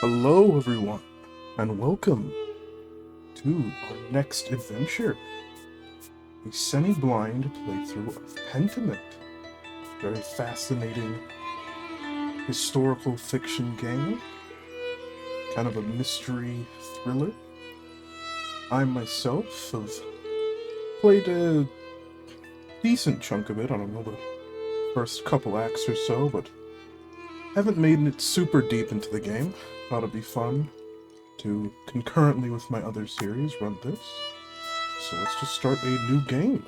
Hello, everyone, and welcome to our next adventure. A semi-blind playthrough of Pentiment. Very fascinating historical fiction game. Kind of a mystery thriller. I myself have played a decent chunk of it. I don't know, the first couple acts or so, but haven't made it super deep into the game. Thought it'd be fun to concurrently with my other series run this. So let's just start a new game.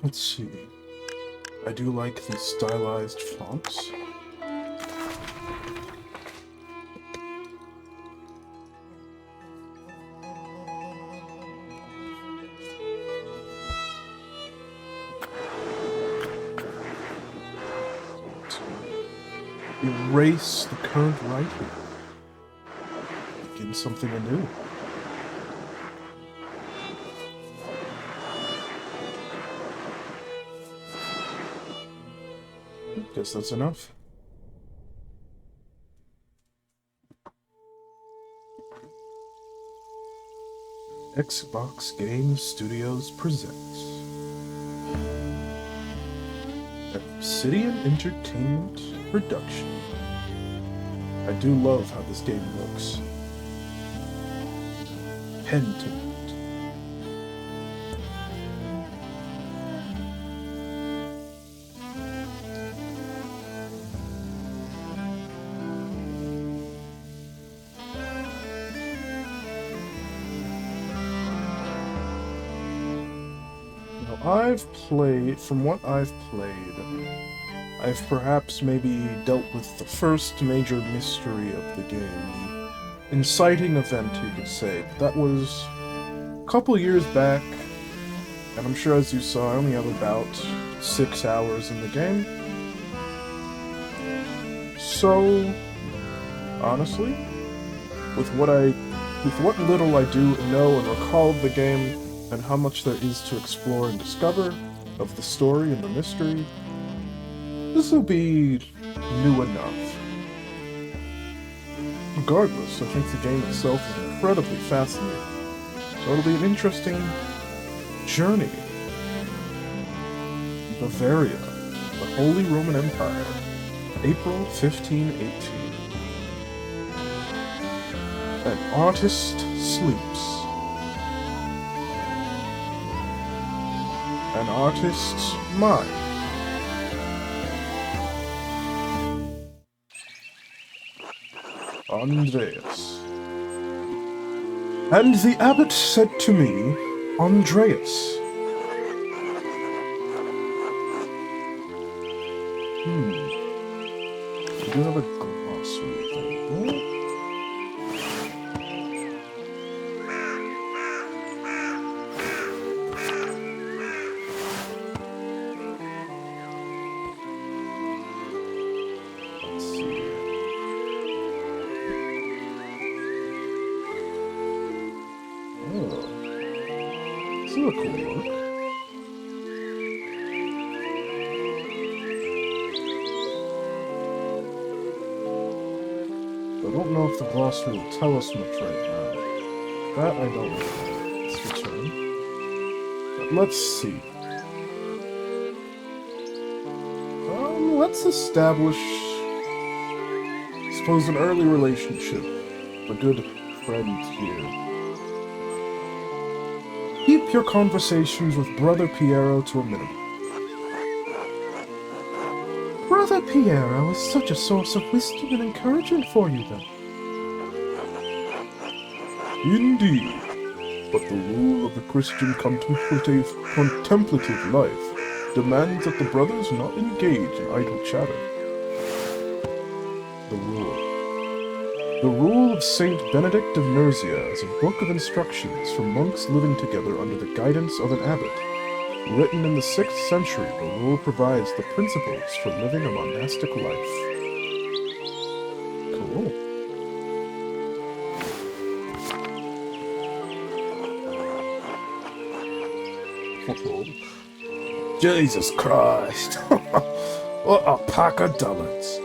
Let's see. I do like the stylized fonts. Erase the current writing. Begin something anew. Guess that's enough. Xbox Game Studios presents Obsidian Entertainment Production. I do love how this game looks. Pentiment. From what I've played, I've perhaps maybe dealt with the first major mystery of the game. The inciting event, you could say. But that was a couple years back, and I'm sure as you saw, I only have about 6 hours in the game. So, honestly, with what little I do know and recall of the game, and how much there is to explore and discover of the story and the mystery, this will be new enough. Regardless, I think the game itself is incredibly fascinating, so it'll be an interesting journey. Bavaria, the Holy Roman Empire, April 1518. An artist sleeps. An artist's mind. Andreas. And the abbot said to me, Andreas. We do have a glossary available. This is a cool look. I don't know if the glossary will tell us much right now. That I don't know. Let's return. But let's see. Let's establish, I suppose, an early relationship. A good friend here. Keep your conversations with Brother Piero to a minimum. Brother Piero is such a source of wisdom and encouragement for you, then. Indeed. But the rule of the Christian contemplative life demands that the brothers not engage in idle chatter. The rule. The Rule of Saint Benedict of Nursia is a book of instructions for monks living together under the guidance of an abbot. Written in the 6th century, the rule provides the principles for living a monastic life. Cool. Jesus Christ. What a pack of dullards.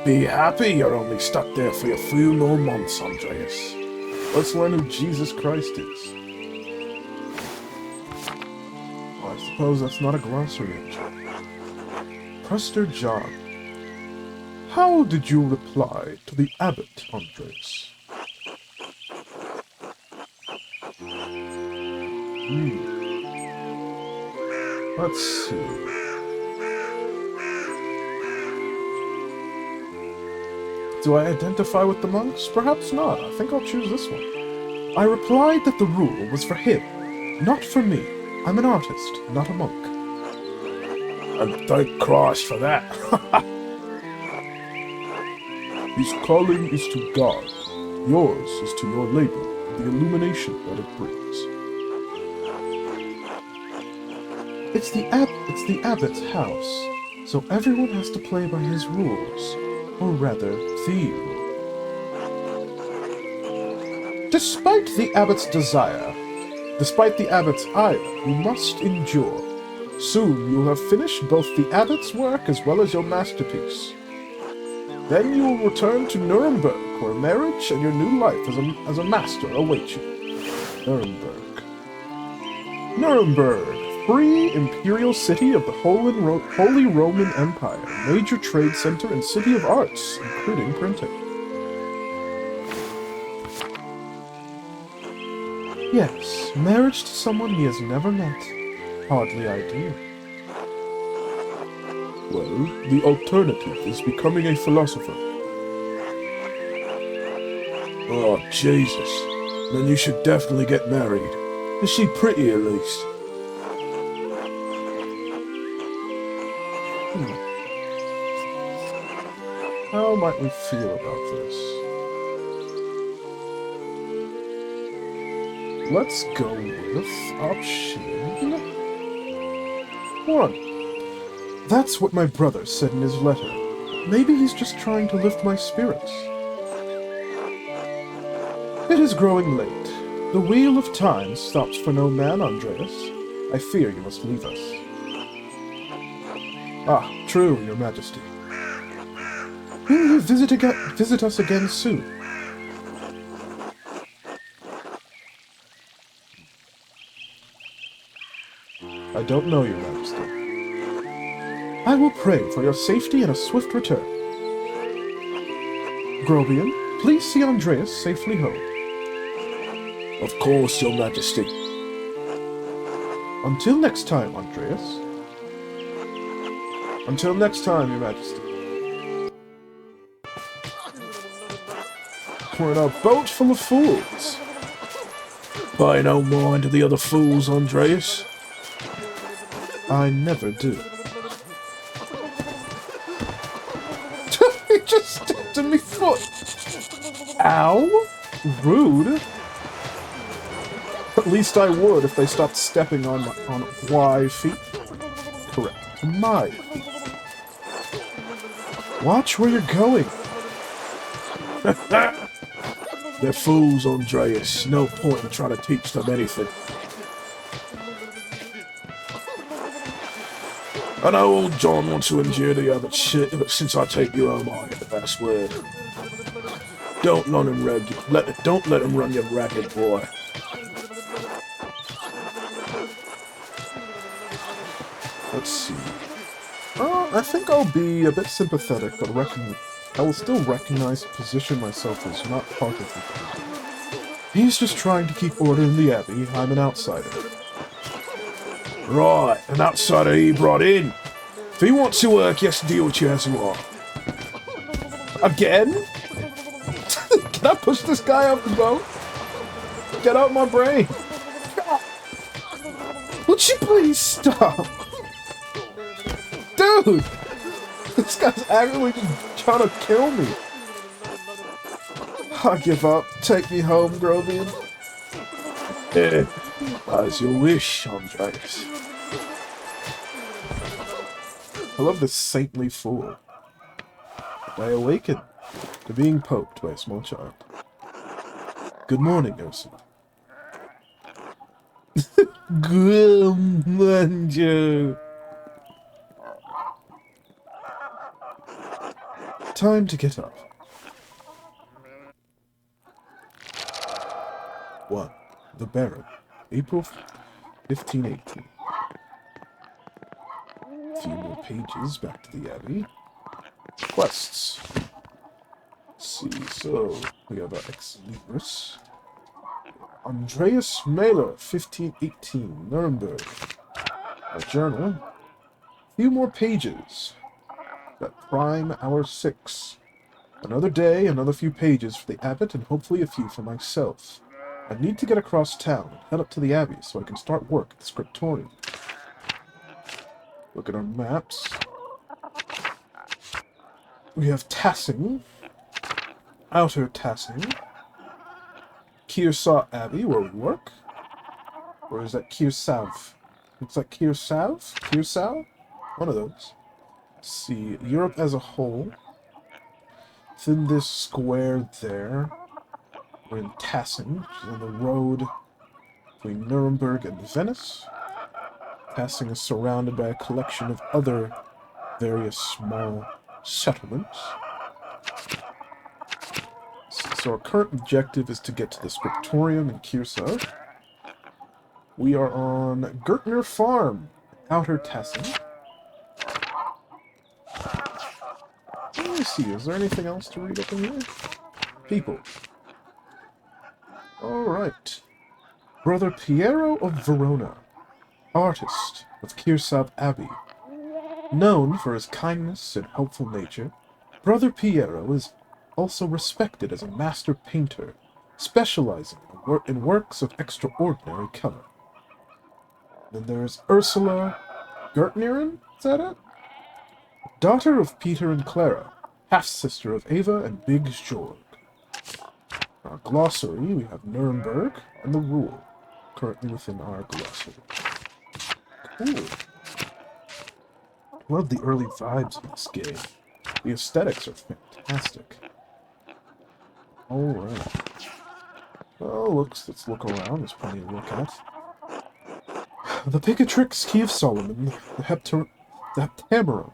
Be happy you're only stuck there for a few more months, Andreas. Let's learn who Jesus Christ is. Well, I suppose that's not a glossary entry. Prester John. How did you reply to the abbot, Andreas? Let's see. Do I identify with the monks? Perhaps not. I think I'll choose this one. I replied that the rule was for him, not for me. I'm an artist, not a monk. And thank Christ for that. His calling is to God. Yours is to your labor, the illumination that it brings. It's the abbot's house, so everyone has to play by his rules. Or rather, the rule. Despite the abbot's desire, despite the abbot's ire, you must endure. Soon you'll have finished both the abbot's work as well as your masterpiece. Then you will return to Nuremberg, where marriage and your new life as a master await you. Nuremberg. Nuremberg, free imperial city of the Holy Roman Empire, major trade center and city of arts, including printing. Yes, marriage to someone he has never met. Hardly ideal. Well, the alternative is becoming a philosopher. Oh, Jesus. Then you should definitely get married. Is she pretty, at least? How might we feel about this? Let's go with option 1. That's what my brother said in his letter. Maybe he's just trying to lift my spirits. It is growing late. The wheel of time stops for no man, Andreas. I fear you must leave us. Ah, true, your majesty. Will you visit us again soon? I don't know, your majesty. I will pray for your safety and a swift return. Grobian, please see Andreas safely home. Of course, your majesty. Until next time, Andreas. Until next time, your majesty. We're in a boat full of fools. Pay no mind to the other fools, Andreas. I never do. He just stepped in my foot. Ow. Rude. At least I would if they stopped stepping on my feet. Correct. My feet. Watch where you're going. They're fools, Andreas. No point in trying to teach them anything. I know old John wants to endure the other shit, but since I take you home, I'll get the best word. Don't let him run you ragged, boy. Let's see. I think I'll be a bit sympathetic, but I will still recognize and position myself as not part of the group. He's just trying to keep order in the Abbey. I'm an outsider. Right, an outsider he brought in. If he wants to work, he has to deal with you as you are. Again? Can I push this guy off the boat? Get out my brain. Would you please stop? Dude! This guy's actually just trying to kill me. I give up. Take me home, Grovian. Yeah, as you wish, Andreas. I love this saintly fool. I awaken to being poked by a small child. Good morning, Ursula. Good morning. time to get up. 1. The Baron, April 1518. A few more pages back to the Abbey. Quests. Let's see, so we have our Ex Libris. Andreas Mailer, 1518, Nuremberg. A journal. A few more pages. Got Prime, Hour 6. Another day, another few pages for the abbot, and hopefully a few for myself. I need to get across town and head up to the Abbey so I can start work at the scriptorium. Look at our maps. We have Tassing, Outer Tassing, Kearsarge Abbey, where we work. Or is that Kearsarge? Looks like Kearsarge? Kearsarge? One of those. Let's see, Europe as a whole. Within this square there, we're in Tassing, which is on the road between Nuremberg and Venice. Tassing is surrounded by a collection of other various small settlements. So our current objective is to get to the scriptorium in Kearsarge. We are on Gertner Farm, Outer Tassing. Let me see, is there anything else to read up in here? People. Alright. Brother Piero of Verona, artist of Kearsarge Abbey. Known for his kindness and helpful nature, Brother Piero is also respected as a master painter, specializing in works of extraordinary color. Then there's Ursula Gertneren, is that it? Daughter of Peter and Clara, half-sister of Ava and Big Georg. Our glossary, we have Nuremberg and the Rule, currently within our glossary. Cool. Love the early vibes in this game. The aesthetics are fantastic. Alright. Well, let's look around. There's plenty to look at. The Picatrix Key of Solomon, the Heptameron,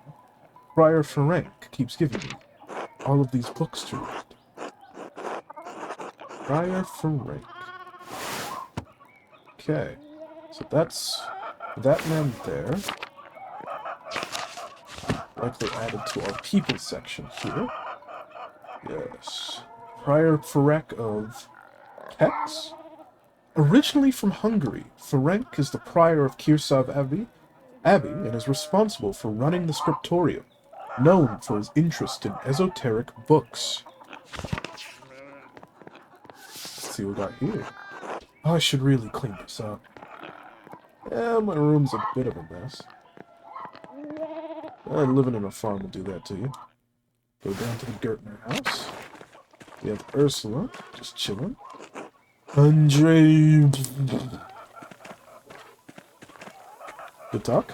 Friar Ferenc keeps giving me all of these books to read. Friar Ferenc. Okay. So that's that man there. Likely added to our people section here. Yes. Prior Ferenc of Kex. Originally from Hungary, Ferenc is the prior of Kearsarge Abbey and is responsible for running the scriptorium, known for his interest in esoteric books. Let's see what we got here. Oh, I should really clean this up. Yeah, my room's a bit of a mess. Living in a farm will do that to you. Go down to the Gertner house. We have Ursula, just chilling. Andre... Good talk.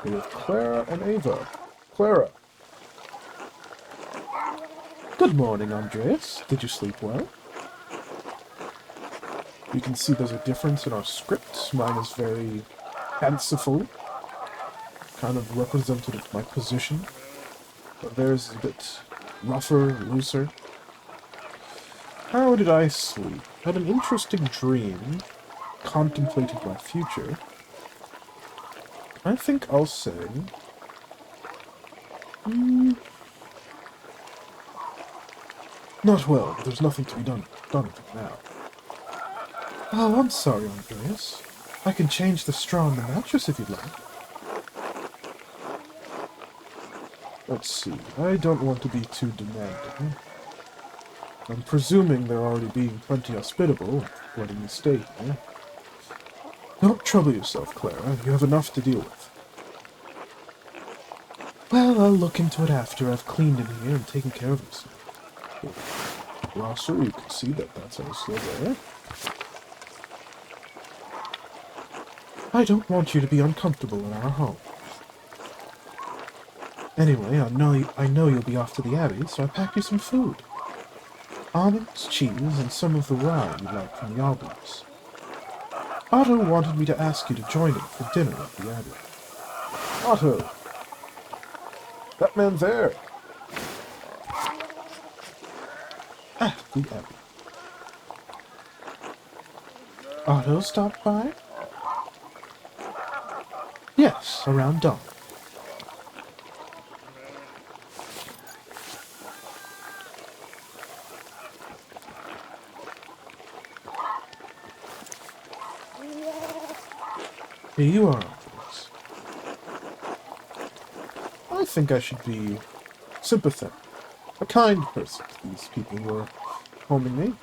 We have Clara and Ava. Clara. Good morning, Andreas. Did you sleep well? You can see there's a difference in our scripts. Mine is very fanciful, kind of representative of my position. But theirs is a bit rougher, looser. How did I sleep? Had an interesting dream. Contemplated my future. I think I'll say... not well. There's nothing to be done with it now. Oh, I'm sorry, Andreas. I can change the straw on the mattress if you'd like. Let's see. I don't want to be too demanding. I'm presuming they're already being plenty hospitable, letting me stay here. Don't trouble yourself, Clara. You have enough to deal with. Well, I'll look into it after I've cleaned in here and taken care of myself. Glossary, you can see that that's also there. I don't want you to be uncomfortable in our home. Anyway, I know you'll be off to the Abbey, so I packed you some food. Almonds, cheese, and some of the rye you like from the albums. Otto wanted me to ask you to join him for dinner at the Abbey. Otto! That man there! Ah, the Abbey. Otto stopped by? Yes, around dawn. Here you are, Andreas. I think I should be sympathetic, a kind person to these people who are harming me.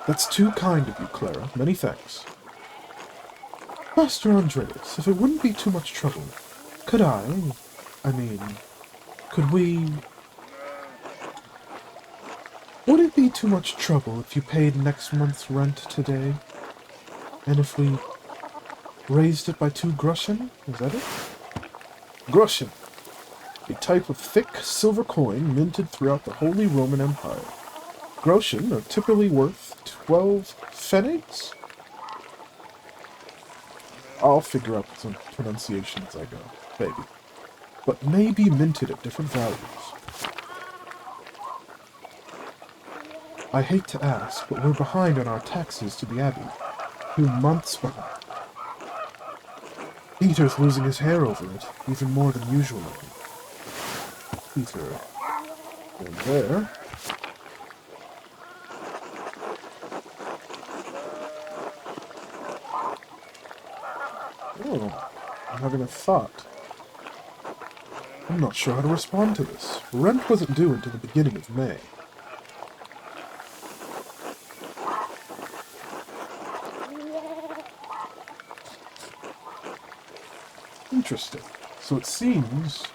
That's too kind of you, Clara. Many thanks. Master Andreas, if it wouldn't be too much trouble, could could we... Would it be too much trouble if you paid next month's rent today? And if we raised it by 2 groschen? Is that it? Groschen. A type of thick silver coin minted throughout the Holy Roman Empire. Groschen are typically worth 12 pfennigs? I'll figure out some pronunciation as I go, maybe. But may be minted at different values. I hate to ask, but we're behind on our taxes to the Abbey. 2 months behind. Peter's losing his hair over it, even more than usual. Peter. And there. Oh, I'm having a thought. I'm not sure how to respond to this. Rent wasn't due until the beginning of May. Interesting. So it seems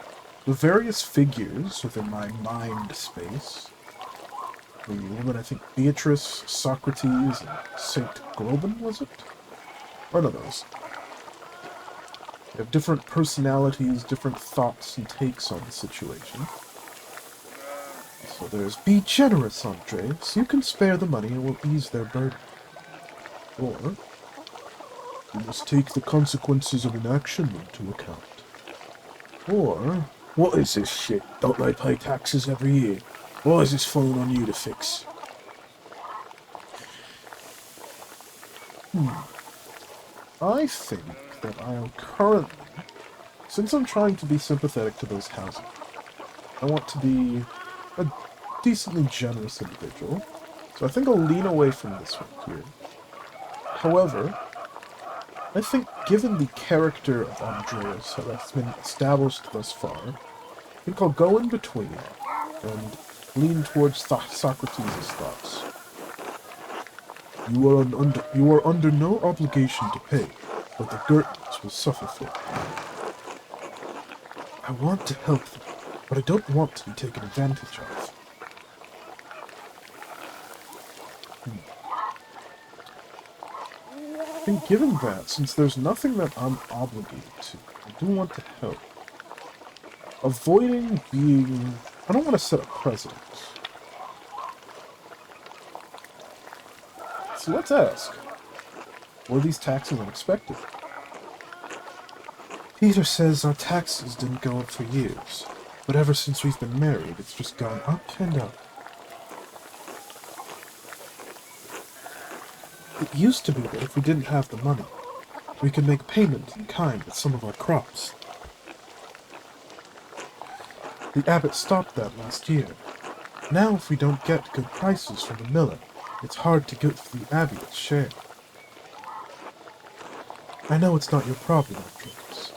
the various figures within my mind space, the woman, I think Beatrice, Socrates, and Saint Globen, was it? One of those. They have different personalities, different thoughts and takes on the situation. So there's, be generous, Andreas. You can spare the money and will ease their burden. Or, you must take the consequences of inaction into account. Or, what is this shit? Don't they pay taxes every year? Why is this falling on you to fix? I think that I am currently, since I'm trying to be sympathetic to those housing, I want to be a decently generous individual, so I think I'll lean away from this one here. However, I think given the character of Andreas that's been established thus far, I think I'll go in between and lean towards Socrates' thoughts. You are under no obligation to pay, but the Gertans will suffer for it. I want to help them, but I don't want to be taken advantage of. I think given that, since there's nothing that I'm obligated to, I do want to help. Avoiding being... I don't want to set a precedent. So let's ask, were these taxes unexpected? Peter says our taxes didn't go up for years, but ever since we've been married, it's just gone up and up. It used to be that if we didn't have the money, we could make payment in kind with some of our crops. The abbot stopped that last year. Now if we don't get good prices from the miller, it's hard to give the abbey its share. I know it's not your problem, Andreas.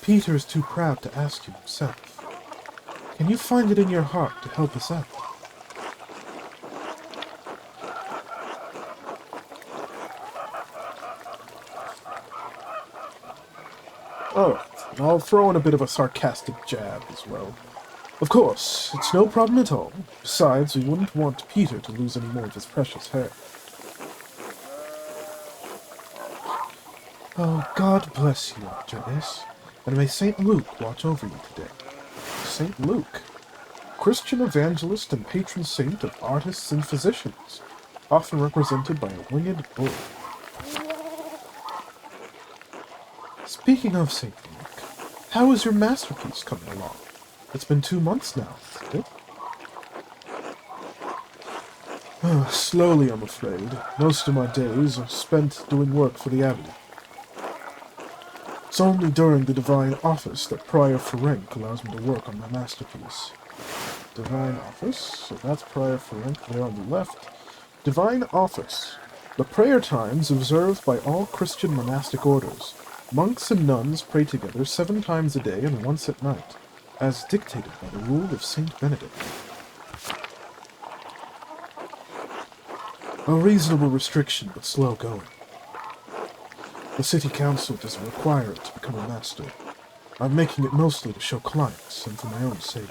Peter is too proud to ask you himself. Can you find it in your heart to help us out? Alright, and I'll throw in a bit of a sarcastic jab as well. Of course, it's no problem at all. Besides, we wouldn't want Peter to lose any more of his precious hair. Oh, God bless you, Andreas, and may St. Luke watch over you today. St. Luke, Christian evangelist and patron saint of artists and physicians, often represented by a winged bull. Speaking of St. Luke, How is your masterpiece coming along? It's been 2 months now, hasn't it? Slowly, I'm afraid. Most of my days are spent doing work for the Abbey. It's only during the Divine Office that Prior Ferenc allows me to work on my masterpiece. Divine Office, so that's Prior Ferenc there on the left. Divine Office. The prayer times observed by all Christian monastic orders. Monks and nuns pray together 7 times a day and once at night, as dictated by the rule of Saint Benedict. A reasonable restriction, but slow going. The city council doesn't require it to become a master. I'm making it mostly to show clients and for my own sake.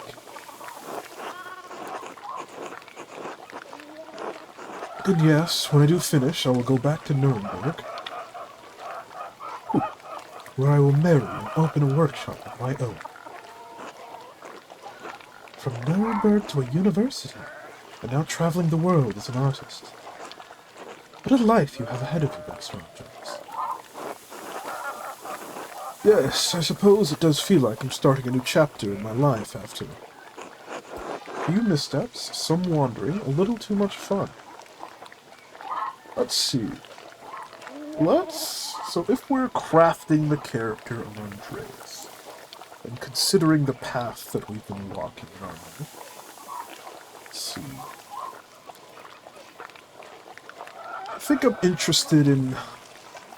And yes, when I do finish, I will go back to Nuremberg, where I will marry and open a workshop of my own. From Nuremberg to a university, and now traveling the world as an artist. What a life you have ahead of you, Master Andreas. Yes, I suppose it does feel like I'm starting a new chapter in my life after a few missteps, some wandering, a little too much fun. Let's see. So if we're crafting the character of Andreas, and considering the path that we've been walking in our life, let's see. I think I'm interested in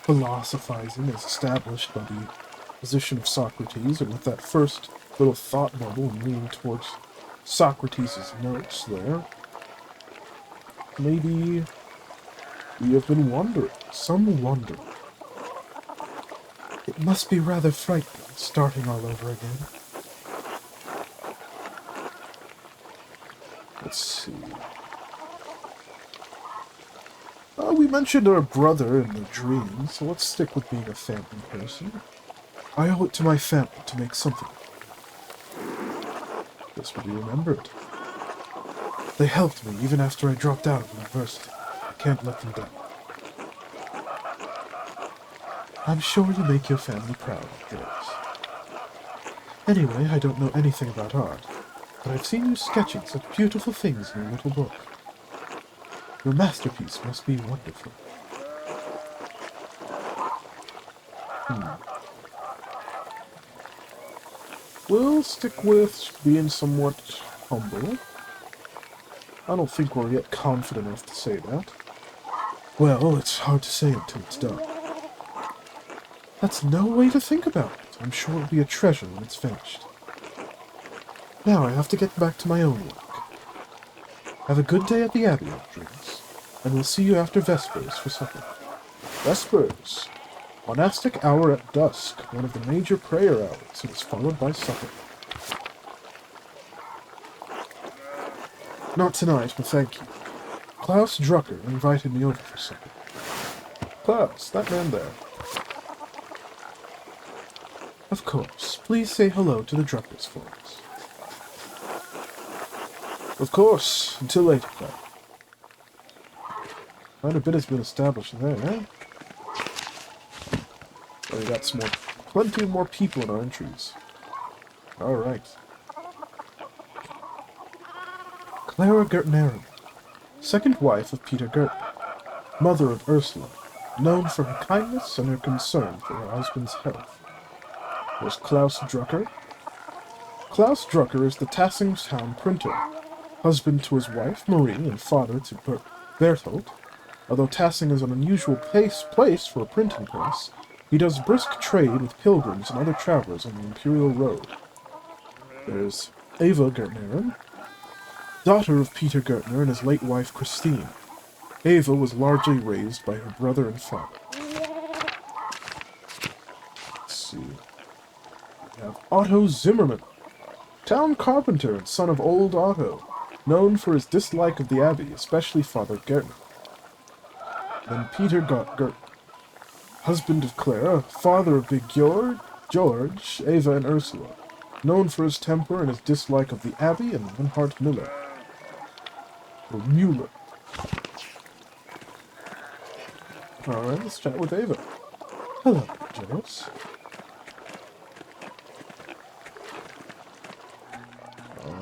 philosophizing as established by the position of Socrates, and with that first little thought bubble and leaning towards Socrates' notes there, maybe we have been wandering, some wandering. It must be rather frightening, starting all over again. Let's see. We mentioned our brother in the dream, so let's stick with being a family person. I owe it to my family to make something. This will be remembered. They helped me even after I dropped out of university. I can't let them down. I'm sure you make your family proud, Andreas. Anyway, I don't know anything about art, but I've seen you sketching such beautiful things in your little book. Your masterpiece must be wonderful. We'll stick with being somewhat humble. I don't think we're yet confident enough to say that. Well, it's hard to say until it's done. That's no way to think about it. I'm sure it'll be a treasure when it's finished. Now I have to get back to my own work. Have a good day at the Abbey, Andreas, and we'll see you after Vespers for supper. Vespers. Monastic hour at dusk, one of the major prayer hours, and is followed by supper. Not tonight, but thank you. Klaus Drucker invited me over for supper. Klaus, that man there. Of course. Please say hello to the Druckers for us. Of course. Until later, then. Quite a bit has been established there, eh? Oh, we got plenty more people in our entries. Alright. Clara Gertnerin, second wife of Peter Gertner, mother of Ursula, known for her kindness and her concern for her husband's health. There's Klaus Drucker. Klaus Drucker is the Tassingtown printer, husband to his wife, Marie, and father to Berthold. Although Tassing is an unusual place for a printing press, he does brisk trade with pilgrims and other travelers on the Imperial Road. There's Eva Gertnerin, daughter of Peter Gertner and his late wife Christine. Eva was largely raised by her brother and father. Let's see. We have Otto Zimmermann, town carpenter and son of old Otto, known for his dislike of the Abbey, especially Father Gertner. Then Peter Gertner, husband of Clara, father of Big George, Eva, and Ursula, known for his temper and his dislike of the Abbey, and Linhart Miller. Or Mueller. Alright, let's chat with Eva. Hello, Andreas.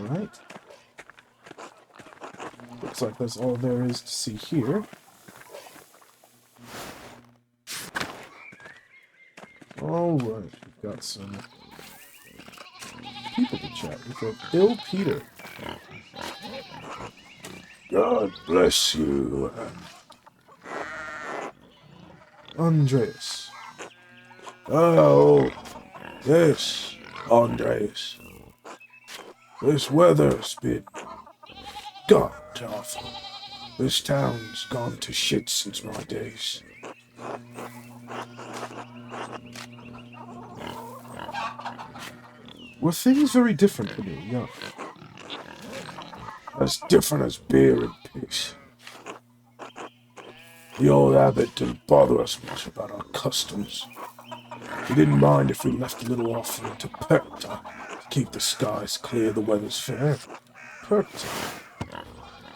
Alright. Looks like that's all there is to see here. Alright, we've got some people to chat with. We have Ill Peter. God bless you. Andreas. Oh, yes, Andreas. This weather's been god awful. This town's gone to shit since my days. Were things very different when you were young? As different as beer and piss. The old abbot didn't bother us much about our customs. He didn't mind if we left a little offering to Perta to keep the skies clear, the weather's fair. Perkta.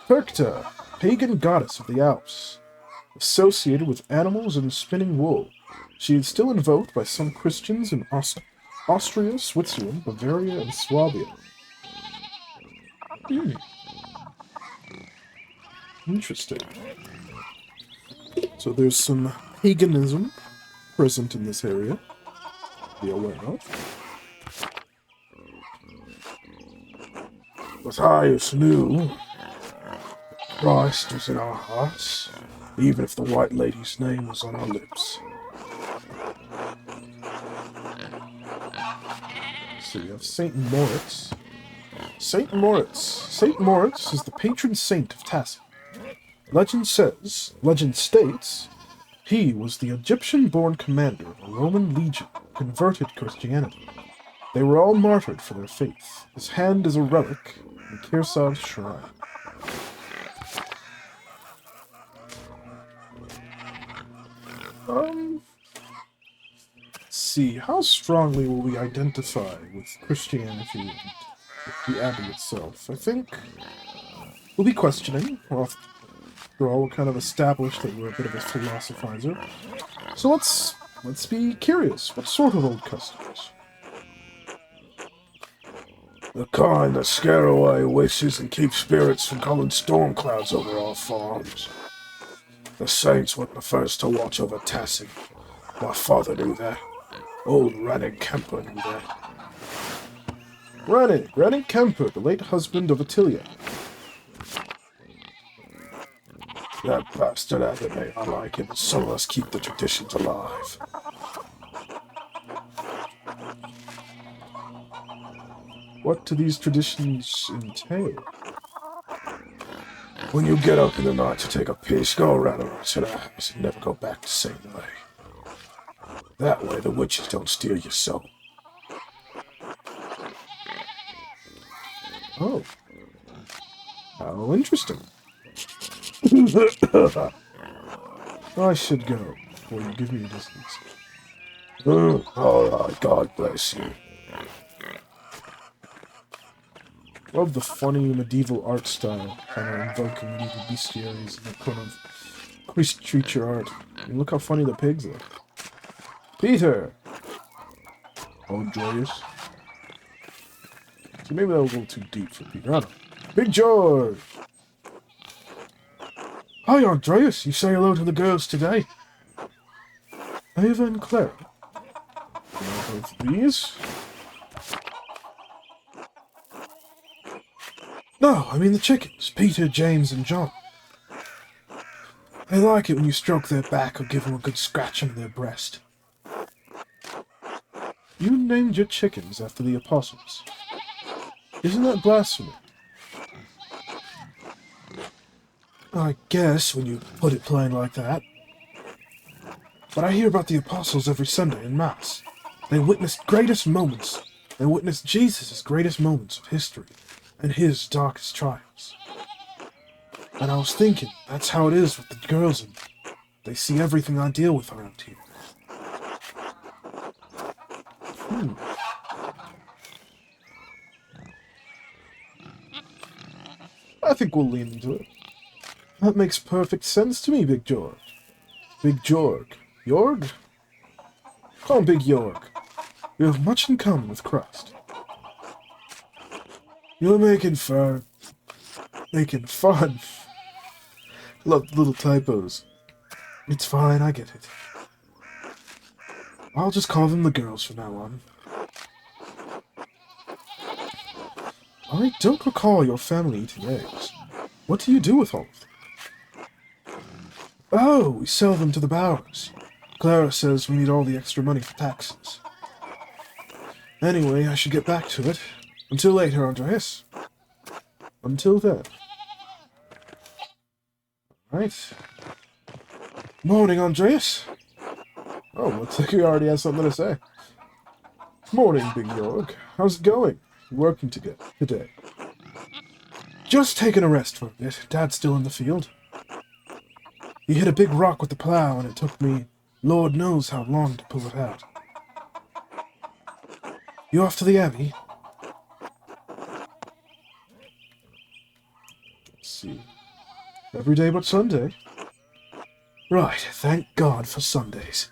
Perkta, pagan goddess of the Alps, associated with animals and spinning wool. She is still invoked by some Christians in Austria, Switzerland, Bavaria, and Swabia. Interesting. So there's some paganism present in this area to be aware of. Matthias knew Christ was in our hearts, even if the White Lady's name was on our lips. So you have Saint Moritz. Saint Moritz. Saint Moritz is the patron saint of Tassin. Legend states, he was the Egyptian-born commander of a Roman legion who converted to Christianity. They were all martyred for their faith. His hand is a relic in Kirsav's shrine. Let's see, how strongly will we identify with Christianity and the Abbey itself? I think we'll be questioning. Well, after all, we're kind of established that we're a bit of a philosophizer. So let's be curious. What sort of old customs? The kind that scare away wishes and keep spirits from calling storm clouds over our farms. The saints were the first to watch over Tassin. My father knew that. Old Ranning Kemper knew that. Ranning Kemper, the late husband of Attilia. That bastard abbot may not like him, but some of us keep the traditions alive. What do these traditions entail? When you get up in the night to take a piss, go around to the house and never go back the same way. That way the witches don't steal your soul. Oh. How interesting. I should go before you give me a distance. Alright, God bless you. Love the funny medieval art style, kind of invoking medieval bestiaries and that kind of creature art. And look how funny the pigs look. Peter! Andreas. So maybe that was a little too deep for Peter. I don't know. Big George! Hi, Andreas. You say hello to the girls today. Ava and Clara. Both these? No, I mean the chickens. Peter, James, and John. They like it when you stroke their back or give them a good scratch under their breast. You named your chickens after the apostles. Isn't that blasphemy? I guess, when you put it plain like that. But I hear about the apostles every Sunday in Mass. They witnessed greatest moments. They witnessed Jesus' greatest moments of history and his darkest trials. And I was thinking, that's how it is with the girls, and they see everything I deal with around here. I think we'll lean into it. That makes perfect sense to me, Big George. Big Jorg. Jorg? Call him Big Jorg. You have much in common with Christ. You're making fun. Making fun. Love little typos. It's fine, I get it. I'll just call them the girls from now on. I don't recall your family eating eggs. What do you do with all of them? Oh, we sell them to the Bowers. Clara says we need all the extra money for taxes. Anyway, I should get back to it. Until later, Andreas. Until then. Right. Morning, Andreas. Oh, looks like you already have something to say. Morning, Big York. How's it going? Working today. Just taking a rest for a bit. Dad's still in the field. He hit a big rock with the plow, and it took me Lord knows how long to pull it out. You off to the Abbey? Let's see. Every day but Sunday. Right, thank God for Sundays.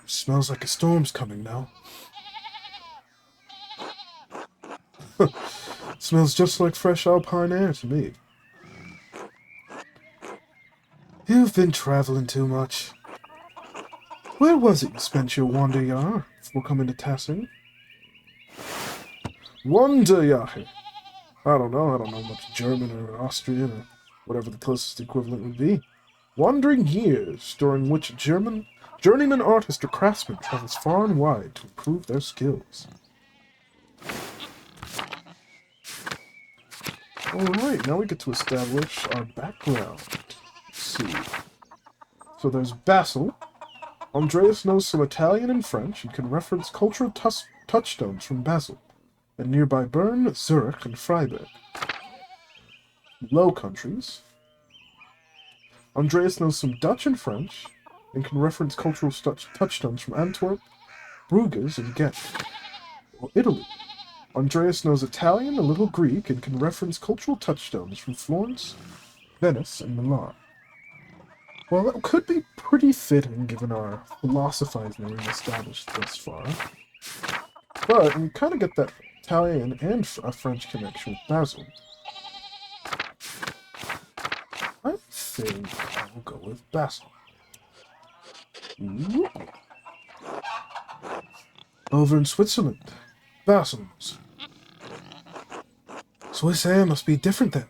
Smells like a storm's coming now. Smells just like fresh alpine air to me. You've been traveling too much. Where was it you spent your Wanderjahr before coming to Tassing? Wanderjahr. I don't know much German or Austrian or whatever the closest equivalent would be. Wandering years, during which journeyman artist or craftsman travels far and wide to improve their skills. Alright, now we get to establish our background. Let's see. So there's Basil. Andreas knows some Italian and French and can reference cultural touchstones from Basel, and nearby Bern, Zurich, and Freiburg. Low Countries. Andreas knows some Dutch and French, and can reference cultural touchstones from Antwerp, Bruges, and Ghent. Or Italy. Andreas knows Italian, a little Greek, and can reference cultural touchstones from Florence, Venice, and Milan. Well, that could be pretty fitting given our philosophizing we've established thus far. But we kind of get that Italian and a French connection with Basil. I think I will go with Basil. Ooh. Over in Switzerland, Basil's. Swiss air must be different then.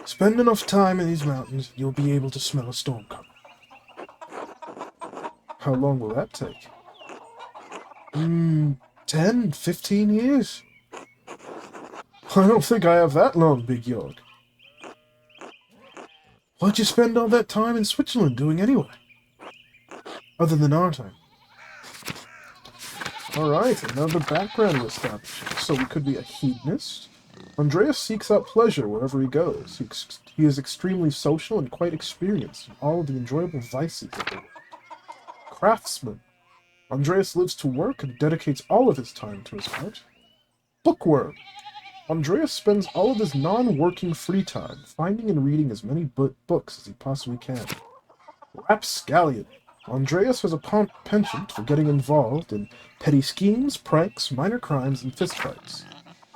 Spend enough time in these mountains, and you'll be able to smell a storm coming. How long will that take? 10, 15 years. I don't think I have that long, Big York. What'd you spend all that time in Switzerland doing anyway? Other than our time. Alright, another background to establish. So we could be a hedonist. Andreas seeks out pleasure wherever he goes. He is extremely social and quite experienced in all of the enjoyable vices of the world. Craftsman. Andreas lives to work and dedicates all of his time to his art. Bookworm. Andreas spends all of his non-working free time finding and reading as many books as he possibly can. Rapscallion. Andreas has a penchant for getting involved in petty schemes, pranks, minor crimes, and fistfights.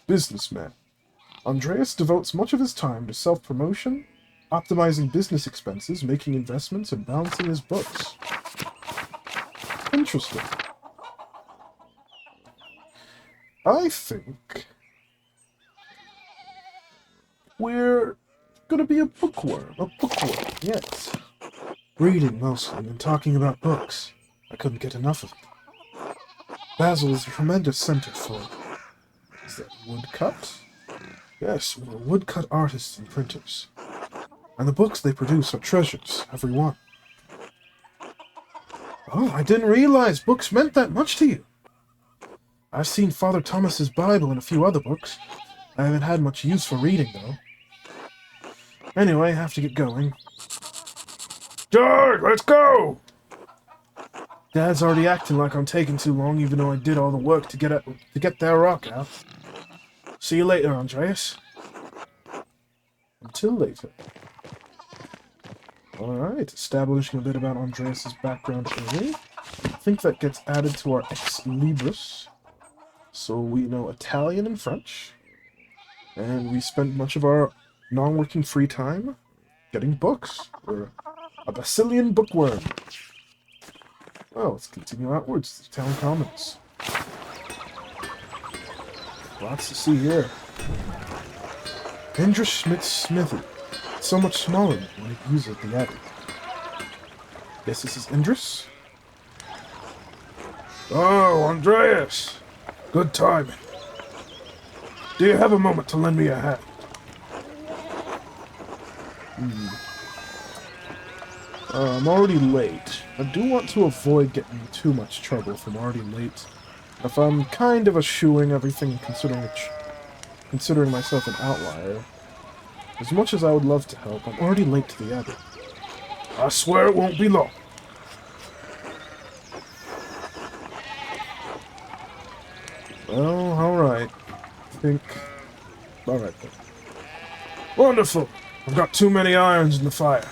Businessman. Andreas devotes much of his time to self-promotion, optimizing business expenses, making investments, and balancing his books. Interesting. I think we're gonna be a bookworm. Yes. Reading mostly and talking about books. I couldn't get enough of it. Basel is a tremendous center for... Is that woodcut? Yes, we're woodcut artists and printers. And the books they produce are treasures, every one. Oh, I didn't realize books meant that much to you. I've seen Father Thomas's Bible and a few other books. I haven't had much use for reading, though. Anyway, I have to get going. George, let's go! Dad's already acting like I'm taking too long, even though I did all the work to get that rock out. See you later, Andreas. Until later. Alright, establishing a bit about Andreas' background early. I think that gets added to our ex libris. So we know Italian and French. And we spent much of our non-working free time getting books. We're a Basilian bookworm. Well, let's continue outwards to Town Commons. Lots to see here. Andreas Schmidt's smithy. It's so much smaller than when it uses the Abbey. Guess this is Andreas? Oh, Andreas! Good timing. Do you have a moment to lend me a hand? I'm already late. I do want to avoid getting in too much trouble if I'm already late. If I'm kind of eschewing everything, considering myself an outlier, as much as I would love to help, I'm already late to the Abbey. I swear it won't be long. Well, alright. Alright then. Wonderful. I've got too many irons in the fire.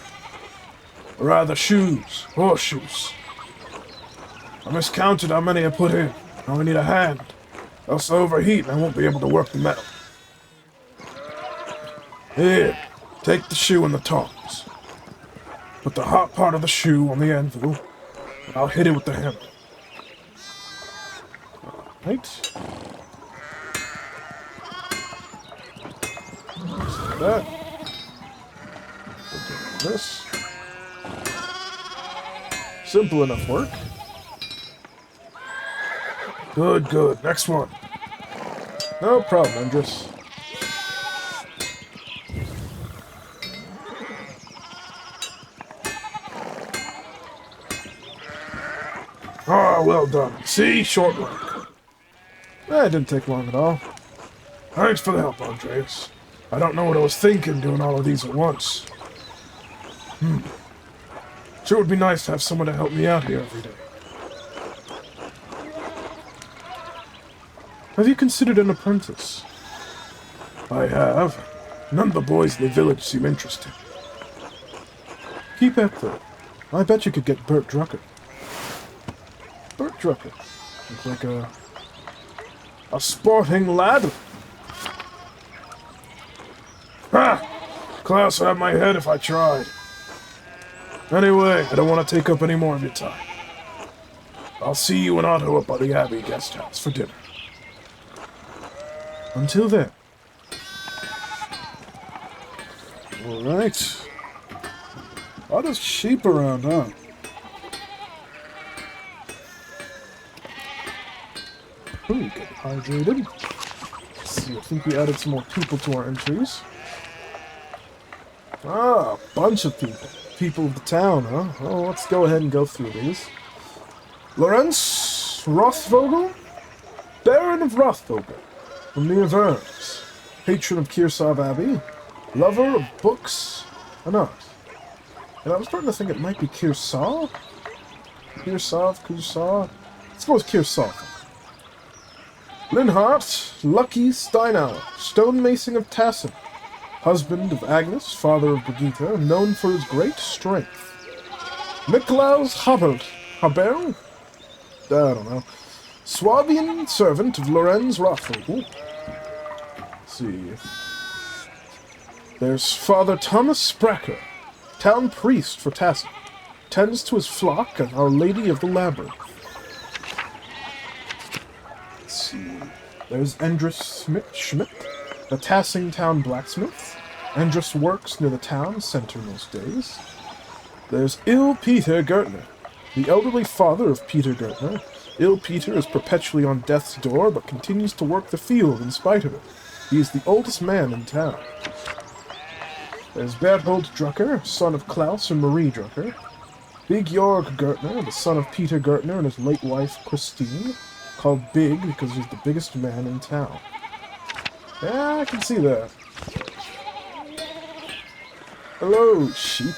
Or rather, horseshoes. I miscounted how many I put in. Now I need a hand. Else I'll overheat and I won't be able to work the metal. Here, take the shoe and the tongs. Put the hot part of the shoe on the anvil, and I'll hit it with the hammer. Right? Just like that. We'll do this. Simple enough work. Good. Next one. No problem, Andreas. Ah, well done. See? Short work. It didn't take long at all. Thanks for the help, Andreas. I don't know what I was thinking doing all of these at once. Sure would be nice to have someone to help me out here every day. Have you considered an apprentice? I have. None of the boys in the village seem interested. Keep at that. I bet you could get Bert Drucker. Bert Drucker. Looks like a sporting lad. Ha! Klaus would have my head if I tried. Anyway, I don't want to take up any more of your time. I'll see you and Otto up by the Abbey guest house for dinner. Until then. Alright. A lot of sheep around, huh? Ooh, get hydrated. Let's see, I think we added some more people to our entries. Ah, a bunch of people. People of the town, huh? Well, let's go ahead and go through these. Lorenz Rothvogel? Baron of Rothvogel, from near Worms. Patron of Kearsarge Abbey. Lover of books and art. And I was starting to think it might be Kearsarge? Kearsarge? Let's go with Kearsarge. Linhart, Lucky Steinauer, stonemason of Tassen, husband of Agnes, father of Brigitte, known for his great strength. Niklaus Habel? I don't know. Swabian servant of Lorenz Rothvogel. Let's see. There's Father Thomas Spracker, town priest for Tassen, tends to his flock as Our Lady of the Labyrinth. Let's see. There's Andreas Schmidt, the Tassing town blacksmith. Andreas works near the town center most days. There's ill Peter Gertner, the elderly father of Peter Gertner. Ill Peter is perpetually on death's door, but continues to work the field in spite of it. He is the oldest man in town. There's Berthold Drucker, son of Klaus and Marie Drucker. Big Jorg Gertner, the son of Peter Gertner and his late wife Christine, called Big because he's the biggest man in town. Yeah, I can see that. Hello, sheep.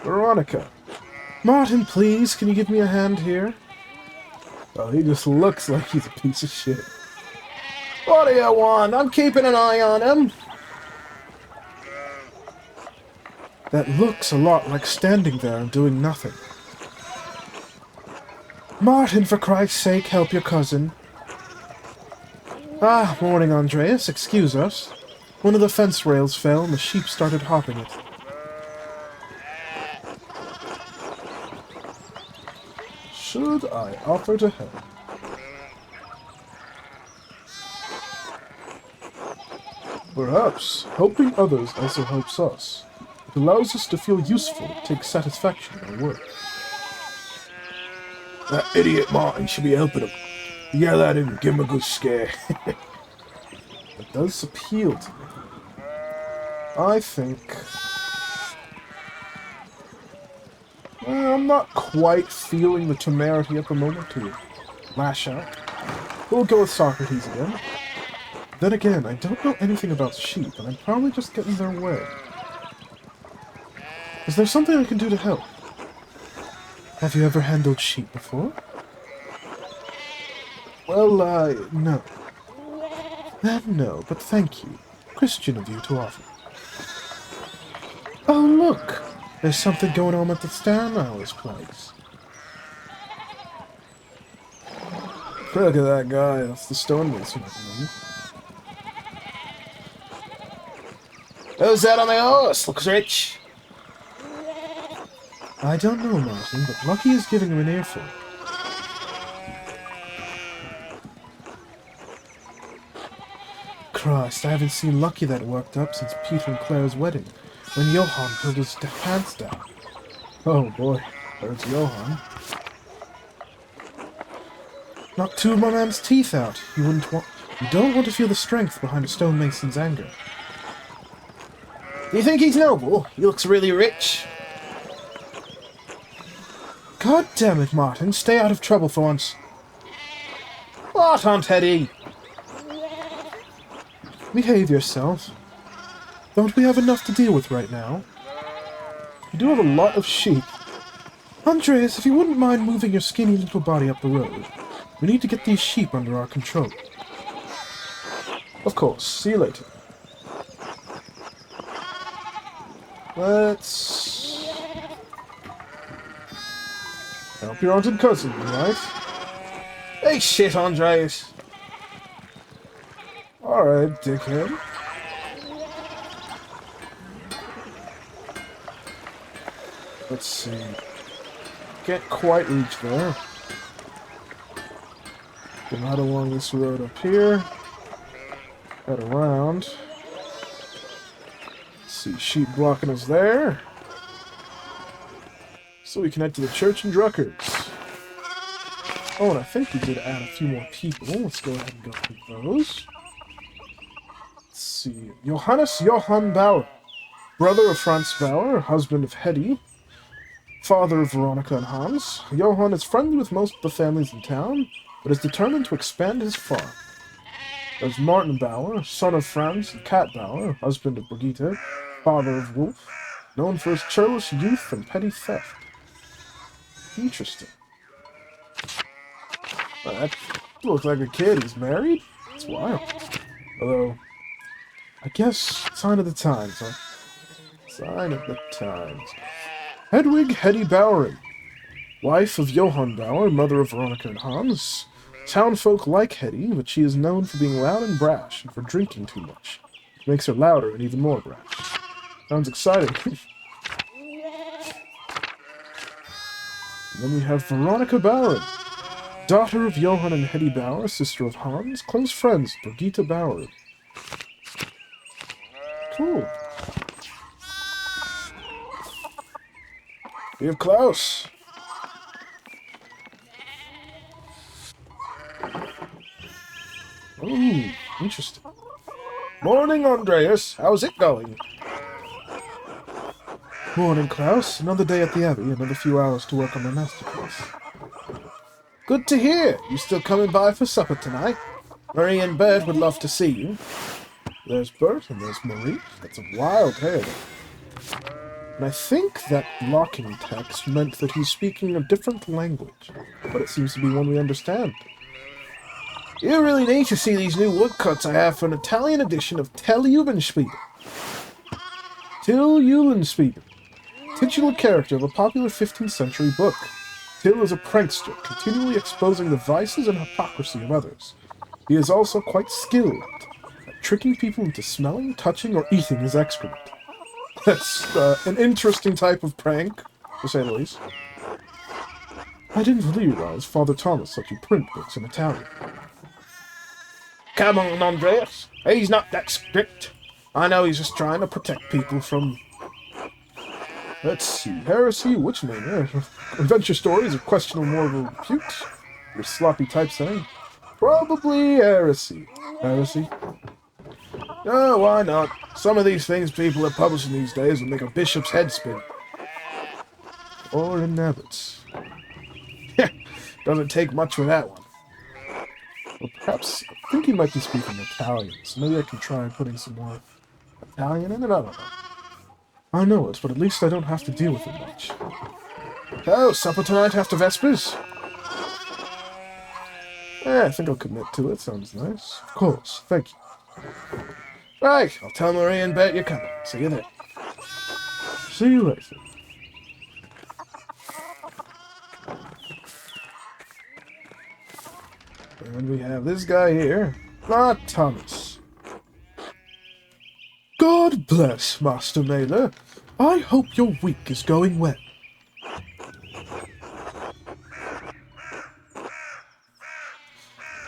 Veronica. Martin, please, can you give me a hand here? Oh, he just looks like he's a piece of shit. What do you want? I'm keeping an eye on him. That looks a lot like standing there and doing nothing. Martin, for Christ's sake, help your cousin. Ah, morning, Andreas. Excuse us. One of the fence rails fell and the sheep started hopping it. Should I offer to help? Perhaps helping others also helps us. It allows us to feel useful, take satisfaction in our work. That idiot Martin should be helping him. Yell at him, give him a good scare. It does appeal to me. I think... I'm not quite feeling the temerity at the moment to lash out. We'll go with Socrates again. Then again, I don't know anything about sheep, and I'm probably just getting in their way. Is there something I can do to help? Have you ever handled sheep before? Well, no. Then no, but thank you. Christian of you to offer. Oh, look! There's something going on at the Stanhouse place. Look at that guy. That's the stonemason at the moment. Who's that on the horse? Looks rich. I don't know, Martin, but Lucky is giving him an earful. Christ, I haven't seen Lucky that worked up since Peter and Claire's wedding, when Johann pulled his pants down. Oh boy, there's Johann. Knocked two of my man's teeth out. You don't want to feel the strength behind a stonemason's anger. Do you think he's noble? He looks really rich. God damn it, Martin. Stay out of trouble for once. What, Aunt Hetty? Behave yourself. Don't we have enough to deal with right now? You do have a lot of sheep. Andreas, if you wouldn't mind moving your skinny little body up the road, we need to get these sheep under our control. Of course. See you later. Let's help your aunt and cousin, right? Hey, shit, Andreas. Alright, dickhead. Let's see. Can't quite reach there. Go right along this road up here. Head around. See, sheep blocking us there. So we can head to the church in Druckards. Oh, and I think we did add a few more people. Let's go ahead and go through those. Let's see. Johannes Johann Bauer. Brother of Franz Bauer, husband of Hetty. Father of Veronica and Hans. Johann is friendly with most of the families in town, but is determined to expand his farm. There's Martin Bauer, son of Franz and Kat Bauer, husband of Brigitte, father of Wolf, known for his churlish youth and petty theft. Interesting. That looks like a kid. He's married? It's wild. Although, I guess, sign of the times, huh? Sign of the times. Hedwig Hetty Bauerin, wife of Johann Bauer, mother of Veronica and Hans. Townfolk like Hetty, but she is known for being loud and brash and for drinking too much, which makes her louder and even more brash. Sounds exciting. Then we have Veronica Bauer, daughter of Johann and Hetty Bauer, sister of Hans, close friends with Brigitte Bauer. Cool. We have Klaus. Ooh, interesting. Morning, Andreas. How's it going? Morning, Klaus. Another day at the Abbey, another few hours to work on my masterpiece. Good to hear. You still coming by for supper tonight? Marie and Bert would love to see you. There's Bert and there's Marie. That's a wild hair. And I think that blocking text meant that he's speaking a different language, but it seems to be one we understand. You really need to see these new woodcuts I have for an Italian edition of Till Eulenspiegel. Till Eulenspiegel, titular character of a popular 15th century book. Till is a prankster, continually exposing the vices and hypocrisy of others. He is also quite skilled at tricking people into smelling, touching, or eating his excrement. That's an interesting type of prank, to say the least. I didn't realize Father Thomas let you print books in Italian. Come on, Andreas. He's not that strict. I know he's just trying to protect people from... Let's see. Heresy, Witchmania, adventure stories of questionable moral repute. Your sloppy typesetting. Probably heresy. Heresy? Oh, why not? Some of these things people are publishing these days will make a bishop's head spin. Or an abbot's. Doesn't take much for that one. Well, perhaps, I think he might be speaking Italian, so maybe I can try putting some more Italian in it? I don't know. I know it, but at least I don't have to deal with it much. Oh, supper tonight after Vespers? Yeah, I think I'll commit to it. Sounds nice. Of course. Thank you. Right, I'll tell Marie and Bert you're coming. See you then. See you later. And we have this guy here. Thomas. God bless, Master Mailer. I hope your week is going well.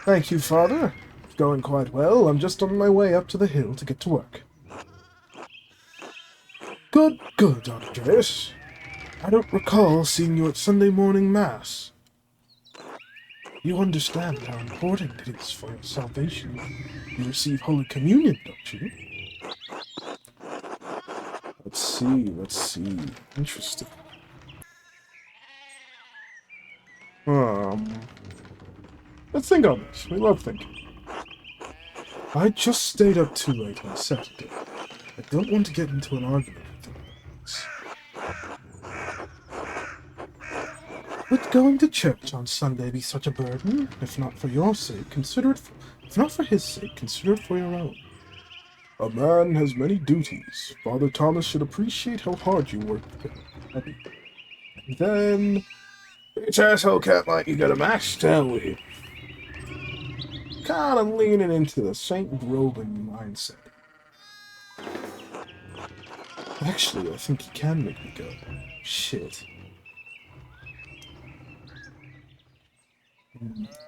Thank you, Father. It's going quite well. I'm just on my way up to the hill to get to work. Good, Andreas. I don't recall seeing you at Sunday morning Mass. You understand how important it is for your salvation. You receive Holy Communion, don't you? Let's see. Interesting. Let's think on this. We love thinking. I just stayed up too late on Saturday. I don't want to get into an argument with anyone. Would going to church on Sunday be such a burden? If not for your sake, consider it. If not for his sake, consider it for your own. A man has many duties. Father Thomas should appreciate how hard you work. And then... It's asshole cat like you go to mass, tell we. Kind of leaning into the Saint Groban mindset. Actually, I think he can make me go. Shit.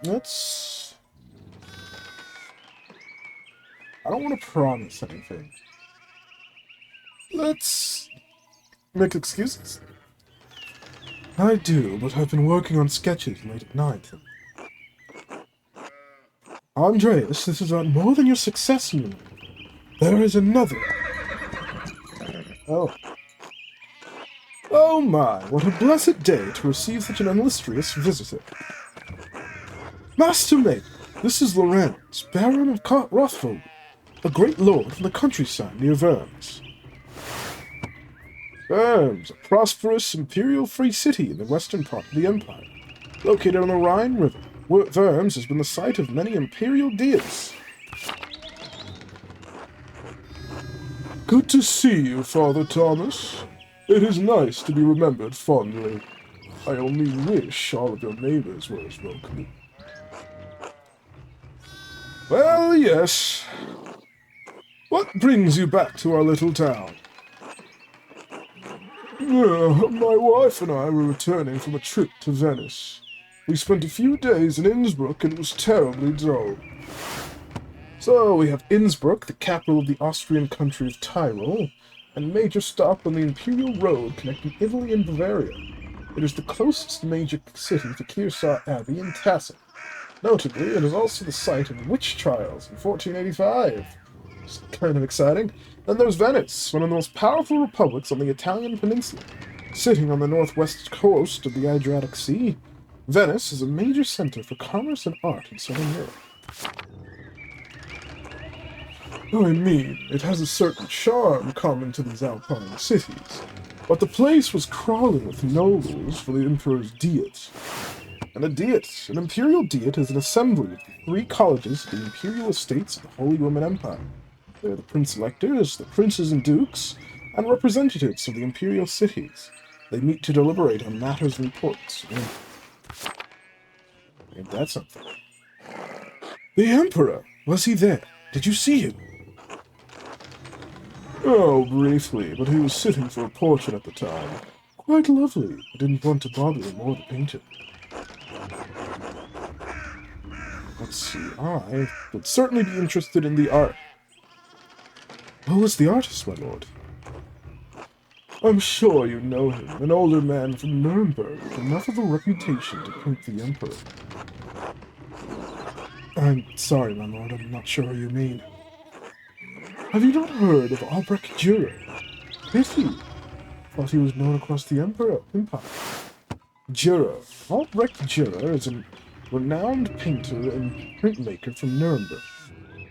Let's... I don't want to promise anything. Let's make excuses. I do, but I've been working on sketches late at night. Andreas, this is not more than your success, you know. There is another. Oh. Oh my, what a blessed day to receive such an illustrious visitor. Master Mate, this is Lorenz, Baron of Rothfold, a great lord from the countryside near Worms. Worms, a prosperous imperial free city in the western part of the empire, located on the Rhine River. Worms has been the site of many imperial deeds. Good to see you, Father Thomas. It is nice to be remembered fondly. I only wish all of your neighbors were as welcoming. Well, yes. What brings you back to our little town? My wife and I were returning from a trip to Venice. We spent a few days in Innsbruck and it was terribly dull. So we have Innsbruck, the capital of the Austrian country of Tyrol, and a major stop on the Imperial Road connecting Italy and Bavaria. It is the closest major city to Kearsarge Abbey in Tassel. Notably, it is also the site of witch trials in 1485. It's kind of exciting. Then there's Venice, one of the most powerful republics on the Italian peninsula. Sitting on the northwest coast of the Adriatic Sea, Venice is a major center for commerce and art in southern Europe. I mean, it has a certain charm common to these Alpine cities, but the place was crawling with nobles for the Emperor's Diet. And a Diet, an imperial Diet, is an assembly of the 3 colleges of the imperial estates of the Holy Roman Empire. They are the prince-electors, the princes and dukes, and representatives of the imperial cities. They meet to deliberate on matters of importance. Ain't that something? The Emperor! Was he there? Did you see him? Oh, briefly, but he was sitting for a portrait at the time. Quite lovely. I didn't want to bother him or the painter. Let's see, I would certainly be interested in the art. Who was the artist, my lord? I'm sure you know him, an older man from Nuremberg with enough of a reputation to paint the Emperor. I'm sorry, my lord, I'm not sure who you mean. Have you not heard of Albrecht Dürer? Pity. Thought he was known across the Empire. Dürer. Albrecht Dürer is a renowned painter and printmaker from Nuremberg.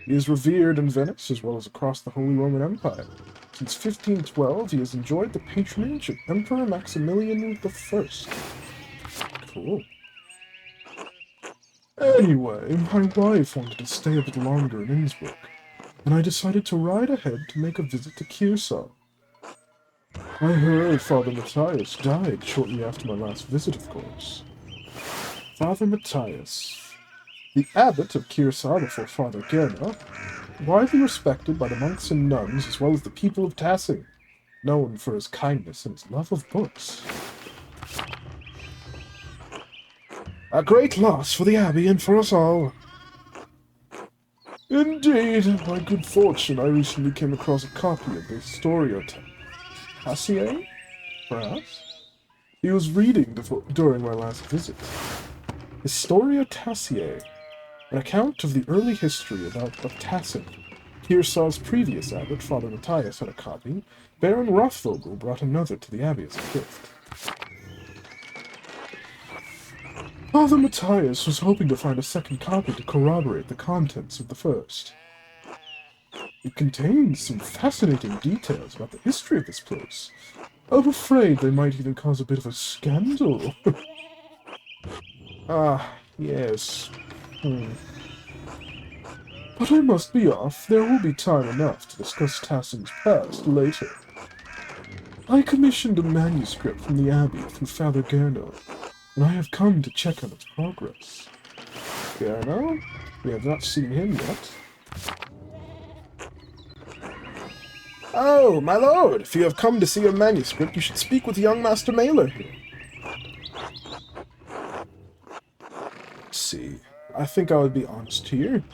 He is revered in Venice as well as across the Holy Roman Empire. Since 1512, he has enjoyed the patronage of Emperor Maximilian I. Cool. Anyway, my wife wanted to stay a bit longer in Innsbruck, and I decided to ride ahead to make a visit to Kearsarge. I heard Father Matthias died shortly after my last visit, of course. Father Matthias, the abbot of Kearsarge before Father Gerna, widely respected by the monks and nuns as well as the people of Tassing, known for his kindness and his love of books. A great loss for the abbey and for us all. Indeed, by good fortune, I recently came across a copy of the Historia Tassier, perhaps? He was reading during my last visit. Historia Tassier, an account of the early history of Tassing. Kearsarge's previous abbot, Father Matthias, had a copy. Baron Rothvogel brought another to the abbey as a gift. Father Matthias was hoping to find a second copy to corroborate the contents of the first. It contains some fascinating details about the history of this place. I'm afraid they might even cause a bit of a scandal. Ah, yes. But I must be off. There will be time enough to discuss Tassing's past later. I commissioned a manuscript from the Abbey through Father Gerno, and I have come to check on its progress. Gerno? We have not seen him yet. Oh, my lord, if you have come to see your manuscript, you should speak with young Master Mailer here. Let's see. I think I would be honest here.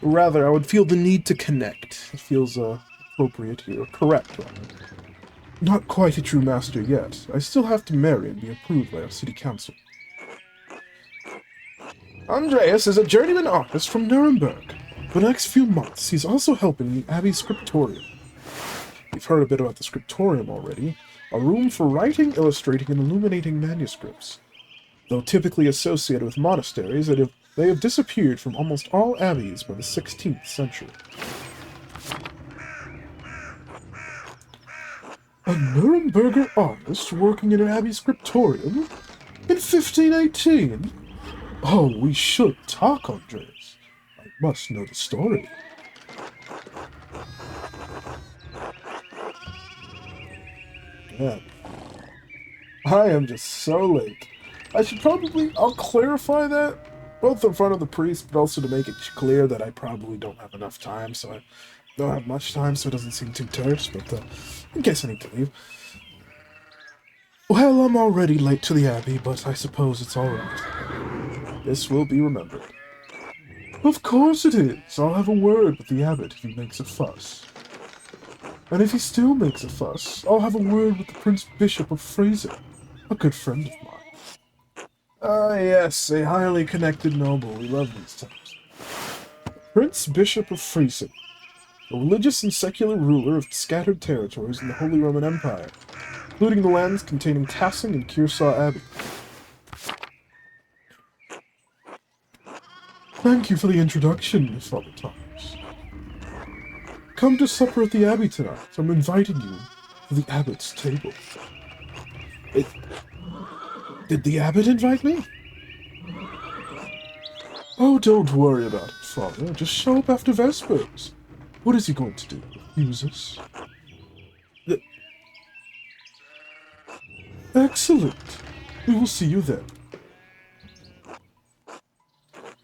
Rather, I would feel the need to connect. It feels appropriate here. Correct, rather. Not quite a true master yet. I still have to marry and be approved by our city council. Andreas is a journeyman artist from Nuremberg. For the next few months, he's also helping the Abbey Scriptorium. You've heard a bit about the Scriptorium already. A room for writing, illustrating, and illuminating manuscripts. Though typically associated with monasteries, they have disappeared from almost all abbeys by the 16th century. A Nuremberger artist working in an abbey scriptorium? In 1518? Oh, we should talk, Andreas. I must know the story. Man, I am just so late. I'll clarify that, both in front of the priest, but also to make it clear that I probably don't have enough time, so I don't have much time, so it doesn't seem too terse, but in case I need to leave. Well, I'm already late to the Abbey, but I suppose it's alright. This will be remembered. Of course it is. I'll have a word with the abbot if he makes a fuss. And if he still makes a fuss, I'll have a word with the Prince Bishop of Fraser, a good friend of mine. Ah, yes, a highly connected noble. We love these times. Prince Bishop of Fraser, a religious and secular ruler of scattered territories in the Holy Roman Empire, including the lands containing Tassing and Kearsarge Abbey. Thank you for the introduction, Father Thomas. Come to supper at the Abbey tonight. I'm inviting you to the Abbot's table. Did the Abbot invite me? Oh, don't worry about it, Father. Just show up after Vespers. What is he going to do? Use us? Excellent. We will see you then.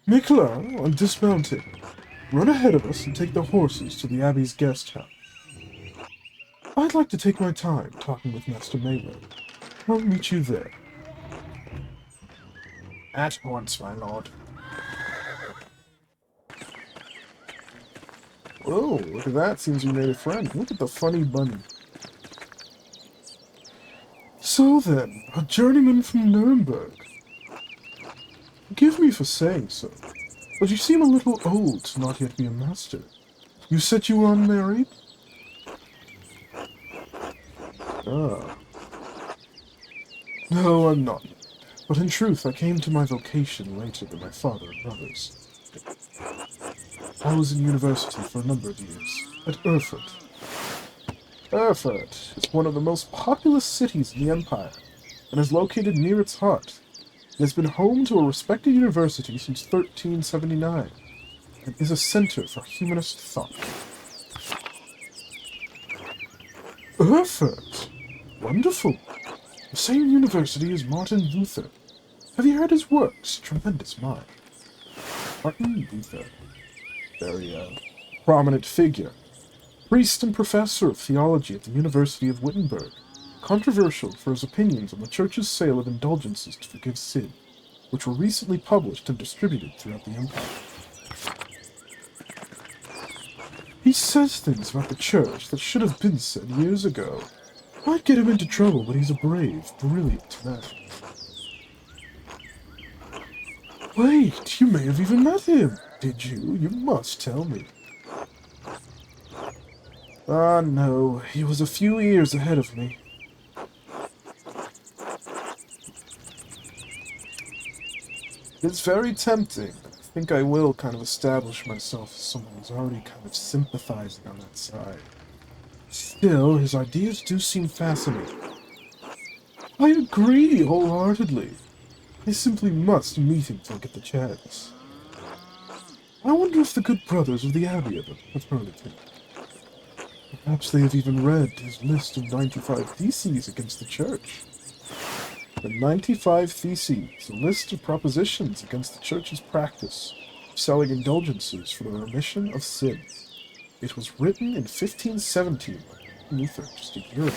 Nicola, on dismounting, run ahead of us and take the horses to the Abbey's guest house. I'd like to take my time talking with Master Mayway. I'll meet you there. At once, my lord. Oh, look at that. Seems you made a friend. Look at the funny bunny. So then, a journeyman from Nuremberg. Forgive me for saying so, but you seem a little old to not yet be a master. You said you were unmarried? Ah. No, I'm not. But in truth, I came to my vocation later than my father and brothers. I was in university for a number of years, at Erfurt. Erfurt is one of the most populous cities in the empire, and is located near its heart. It has been home to a respected university since 1379, and is a center for humanist thought. Erfurt? Wonderful. The same university as Martin Luther. Have you heard his works? Tremendous mind. Martin Luther. Very, prominent figure. Priest and professor of theology at the University of Wittenberg. Controversial for his opinions on the Church's sale of indulgences to forgive sin, which were recently published and distributed throughout the empire. He says things about the Church that should have been said years ago. Might get him into trouble, but he's a brave, brilliant man. Wait, you may have even met him. Did you? You must tell me. Ah, no. He was a few years ahead of me. It's very tempting. I think I will kind of establish myself as someone who's already kind of sympathizing on that side. Still, his ideas do seem fascinating. I agree wholeheartedly. I simply must meet him if I get the chance. I wonder if the good brothers of the Abbey have heard of him. Perhaps they have even read his list of 95 theses against the Church. The 95 Theses, a list of propositions against the Church's practice of selling indulgences for the remission of sin. It was written in 1517 by Luther, just a year ago.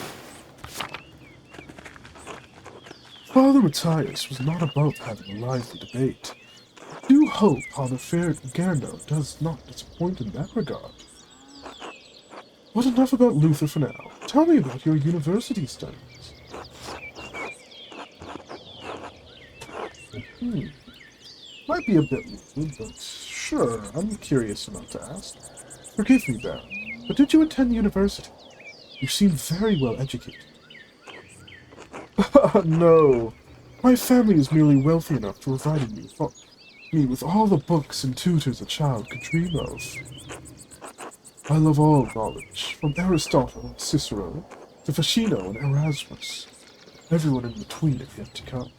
Father Matthias was not above having a lively debate. I do hope Father Gerno does not disappoint in that regard. But enough about Luther for now. Tell me about your university studies. Might be a bit rude, but sure, I'm curious enough to ask. Forgive me, Baron, but did you attend university? You seem very well educated. No. My family is merely wealthy enough to provide me with all the books and tutors a child could dream of. I love all knowledge, from Aristotle and Cicero to Ficino and Erasmus. Everyone in between is yet to come.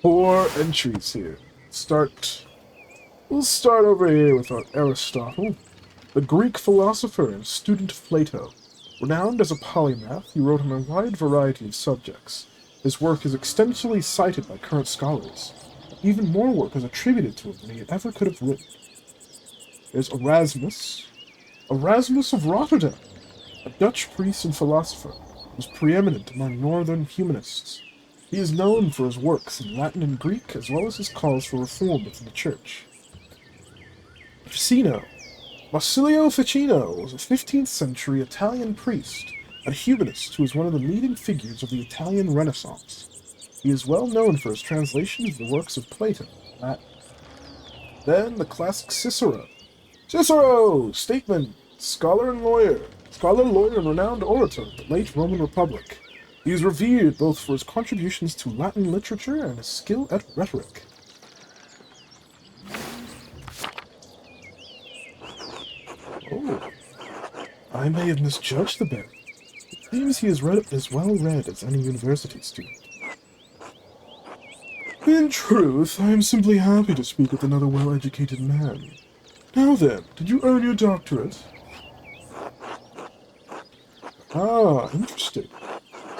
4 entries here. We'll start over here with Aristotle, the Greek philosopher and student of Plato. Renowned as a polymath, he wrote on a wide variety of subjects. His work is extensively cited by current scholars. Even more work is attributed to him than he ever could have written. There's Erasmus of Rotterdam, a Dutch priest and philosopher who was preeminent among northern humanists. He is known for his works in Latin and Greek, as well as his calls for reform within the Church. Ficino. Marsilio Ficino was a 15th century Italian priest and humanist who was one of the leading figures of the Italian Renaissance. He is well known for his translations of the works of Plato in Latin. Then the classic Cicero. Cicero! Statesman, scholar, lawyer, and renowned orator of the late Roman Republic. He is revered both for his contributions to Latin literature and his skill at rhetoric. Oh, I may have misjudged the Baron. It seems he is as well read as any university student. In truth, I am simply happy to speak with another well-educated man. Now then, did you earn your doctorate? Ah, interesting.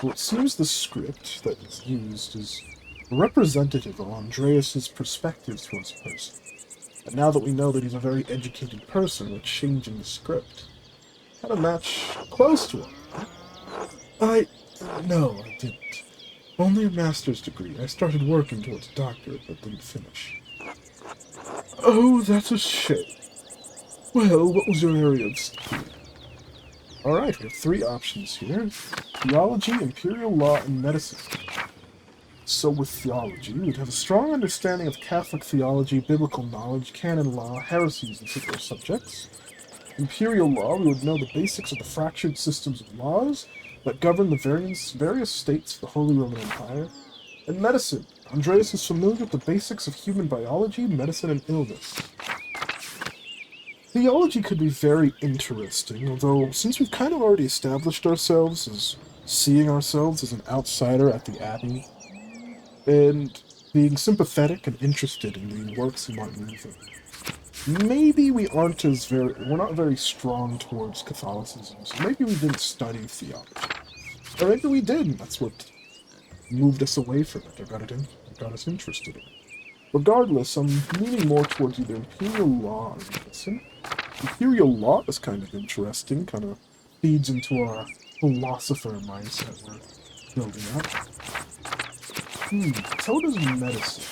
Well, it seems the script that is used is representative of Andreas's perspectives towards a person. And now that we know that he's a very educated person, we're changing the script. Had a match close to him. No, I didn't. Only a master's degree. I started working towards a doctorate, but didn't finish. Oh, that's a shame. Well, what was your area of study? Alright, we have three options here. Theology, imperial law, and medicine. So with theology, we'd have a strong understanding of Catholic theology, biblical knowledge, canon law, heresies, and similar subjects. Imperial law, we would know the basics of the fractured systems of laws that govern the various states of the Holy Roman Empire. And medicine, Andreas is familiar with the basics of human biology, medicine, and illness. Theology could be very interesting, although since we've kind of already established ourselves as seeing ourselves as an outsider at the Abbey, and being sympathetic and interested in the works of Martin Luther, maybe we're not very strong towards Catholicism, so maybe we didn't study theology. Or maybe we did, and that's what moved us away from it, or got us interested in it. Regardless, I'm leaning more towards either imperial law or medicine. Imperial law is kind of interesting, kind of feeds into our philosopher mindset we're building up. So does medicine.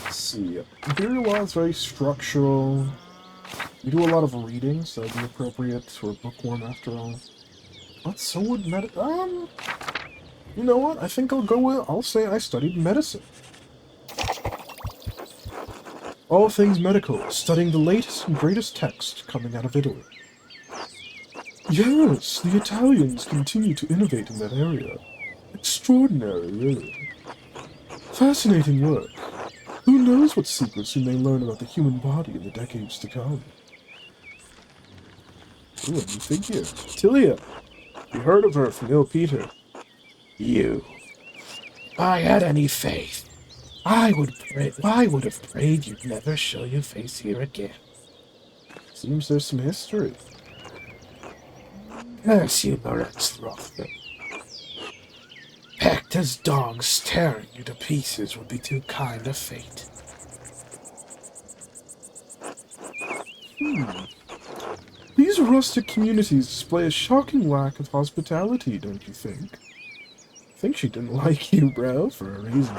Let's see. Imperial law is very structural. We do a lot of reading, so that'd be appropriate. We're a bookworm after all. But so would you know what? I think I'll say I studied medicine. All things medical, studying the latest and greatest text coming out of Italy. Yes, the Italians continue to innovate in that area. Extraordinary, really. Fascinating work. Who knows what secrets we may learn about the human body in the decades to come? Ooh, a new figure. Tilia. You heard of her from Il Peter. You. If I had any faith, I would have prayed you'd never show your face here again. Seems there's some history. Curse you, Lorenz Rothman. Pecked as dogs, tearing you to pieces would be too kind a fate. These rustic communities display a shocking lack of hospitality, don't you think? I think she didn't like you, bro, for a reason.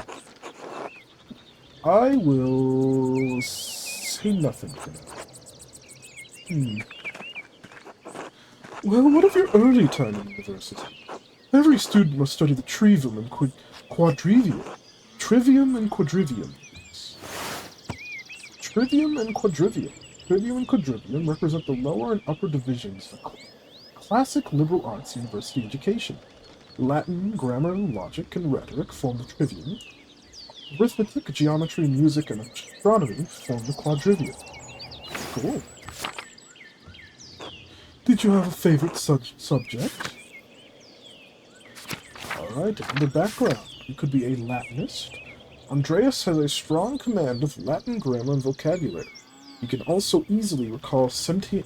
I will say nothing for now. Well, what of your early time in university? Every student must study the trivium and quadrivium. Trivium and quadrivium. Trivium and quadrivium. Trivium and quadrivium represent the lower and upper divisions of classic liberal arts university education. Latin, grammar, logic, and rhetoric form the trivium. Arithmetic, geometry, music, and astronomy form the quadrivium. Cool. Did you have a favorite subject? Alright, in the background, you could be a Latinist. Andreas has a strong command of Latin grammar and vocabulary. You can also easily recall Sententiae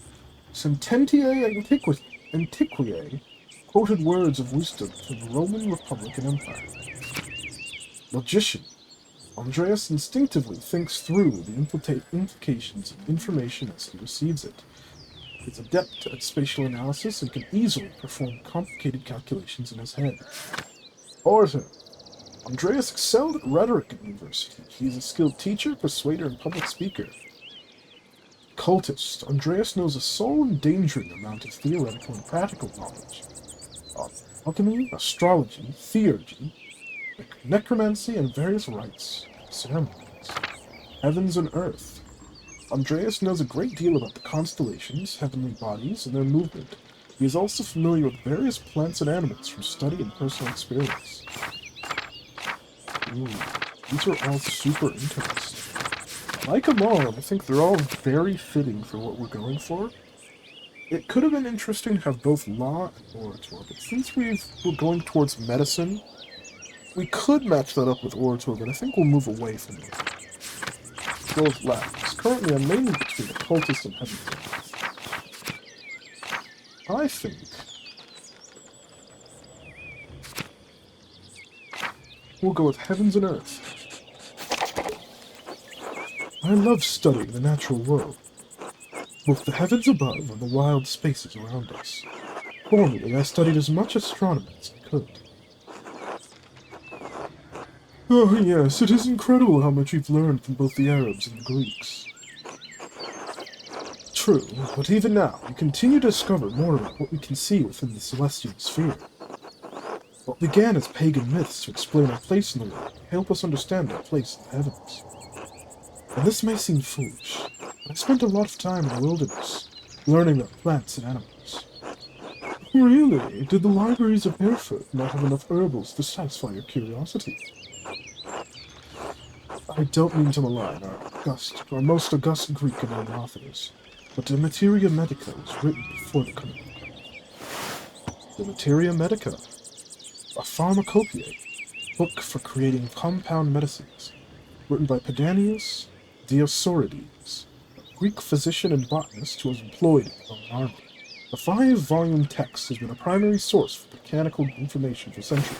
Antiquiae, quoted words of wisdom from the Roman Republic and Empire. Logician. Andreas instinctively thinks through the implications of information as he receives it. He's adept at spatial analysis and can easily perform complicated calculations in his head. Orator. Andreas excelled at rhetoric at university. He is a skilled teacher, persuader, and public speaker. Cultist. Andreas knows a soul-endangering amount of theoretical and practical knowledge. Alchemy, astrology, theurgy, necromancy, and various rites, ceremonies. Heavens and earth. Andreas knows a great deal about the constellations, heavenly bodies, and their movement. He is also familiar with various plants and animals from study and personal experience. Ooh, these are all super interesting. I like them all, and I think they're all very fitting for what we're going for. It could have been interesting to have both law and orator, but since we're going towards medicine, we could match that up with orator, but I think we'll move away from it. Go with Latin. Currently, I'm mainly between occultist and heavenly. I think we'll go with heavens and earth. I love studying the natural world, both the heavens above and the wild spaces around us. Formerly, I studied as much astronomy as I could. Oh yes, it is incredible how much we've learned from both the Arabs and the Greeks. True, but even now, we continue to discover more about what we can see within the celestial sphere. What began as pagan myths to explain our place in the world help us understand our place in the heavens. And this may seem foolish, but I spent a lot of time in the wilderness, learning about plants and animals. Really? Did the libraries of Erfurt not have enough herbals to satisfy your curiosity? I don't mean to malign our most august Greek and Roman authors, but the Materia Medica was written before the coming of Christ. The Materia Medica, a pharmacopoeia, book for creating compound medicines, written by Pedanius Dioscorides, a Greek physician and botanist who was employed in the Roman army. The 5-volume text has been a primary source for botanical information for centuries.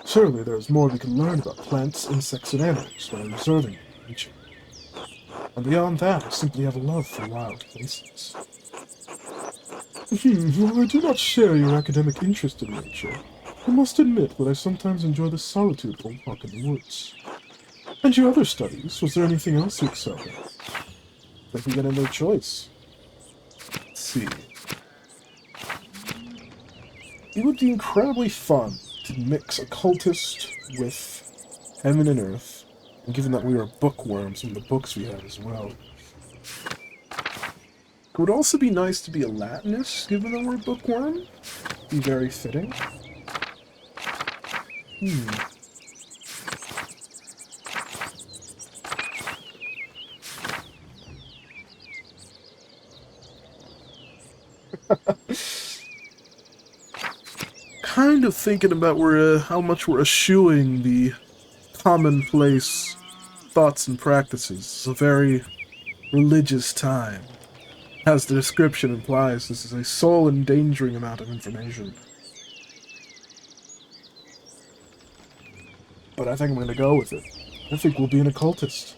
Surely there is more we can learn about plants, insects, and animals by observing them in nature. And beyond that, I simply have a love for wild places. While I do not share your academic interest in nature, I must admit that I sometimes enjoy the solitude of a walk in the woods. And your other studies, was there anything else you excelled in? I think we get a no choice. Let's see. It would be incredibly fun to mix occultist with heaven and earth, and given that we are bookworms from the books we have as well. It would also be nice to be a Latinist, given that we're a bookworm. Be very fitting. Kind of thinking about how much we're eschewing the commonplace thoughts and practices. It's a very religious time. As the description implies, this is a soul-endangering amount of information. But I think I'm going to go with it. I think we'll be an occultist.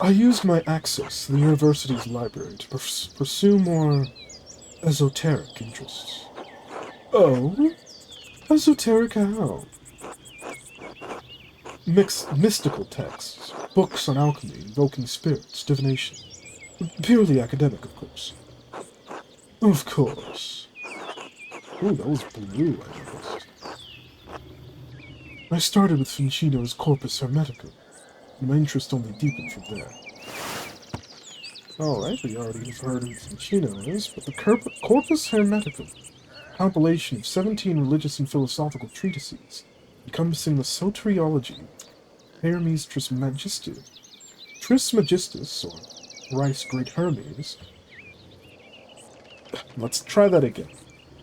I used my access to the university's library to pursue more esoteric interests. Oh? Esoteric how? Mystical texts, books on alchemy, invoking spirits, divination. Purely academic, of course. Of course. Ooh, that was blue, I noticed. I started with Fincino's Corpus Hermeticum, and my interest only deepened from there. Alright, we already have heard who Fincino is, but the Corpus Hermeticum, a compilation of 17 religious and philosophical treatises, encompassing the soteriology of Hermes Trismegistus, or thrice great Hermes. Let's try that again.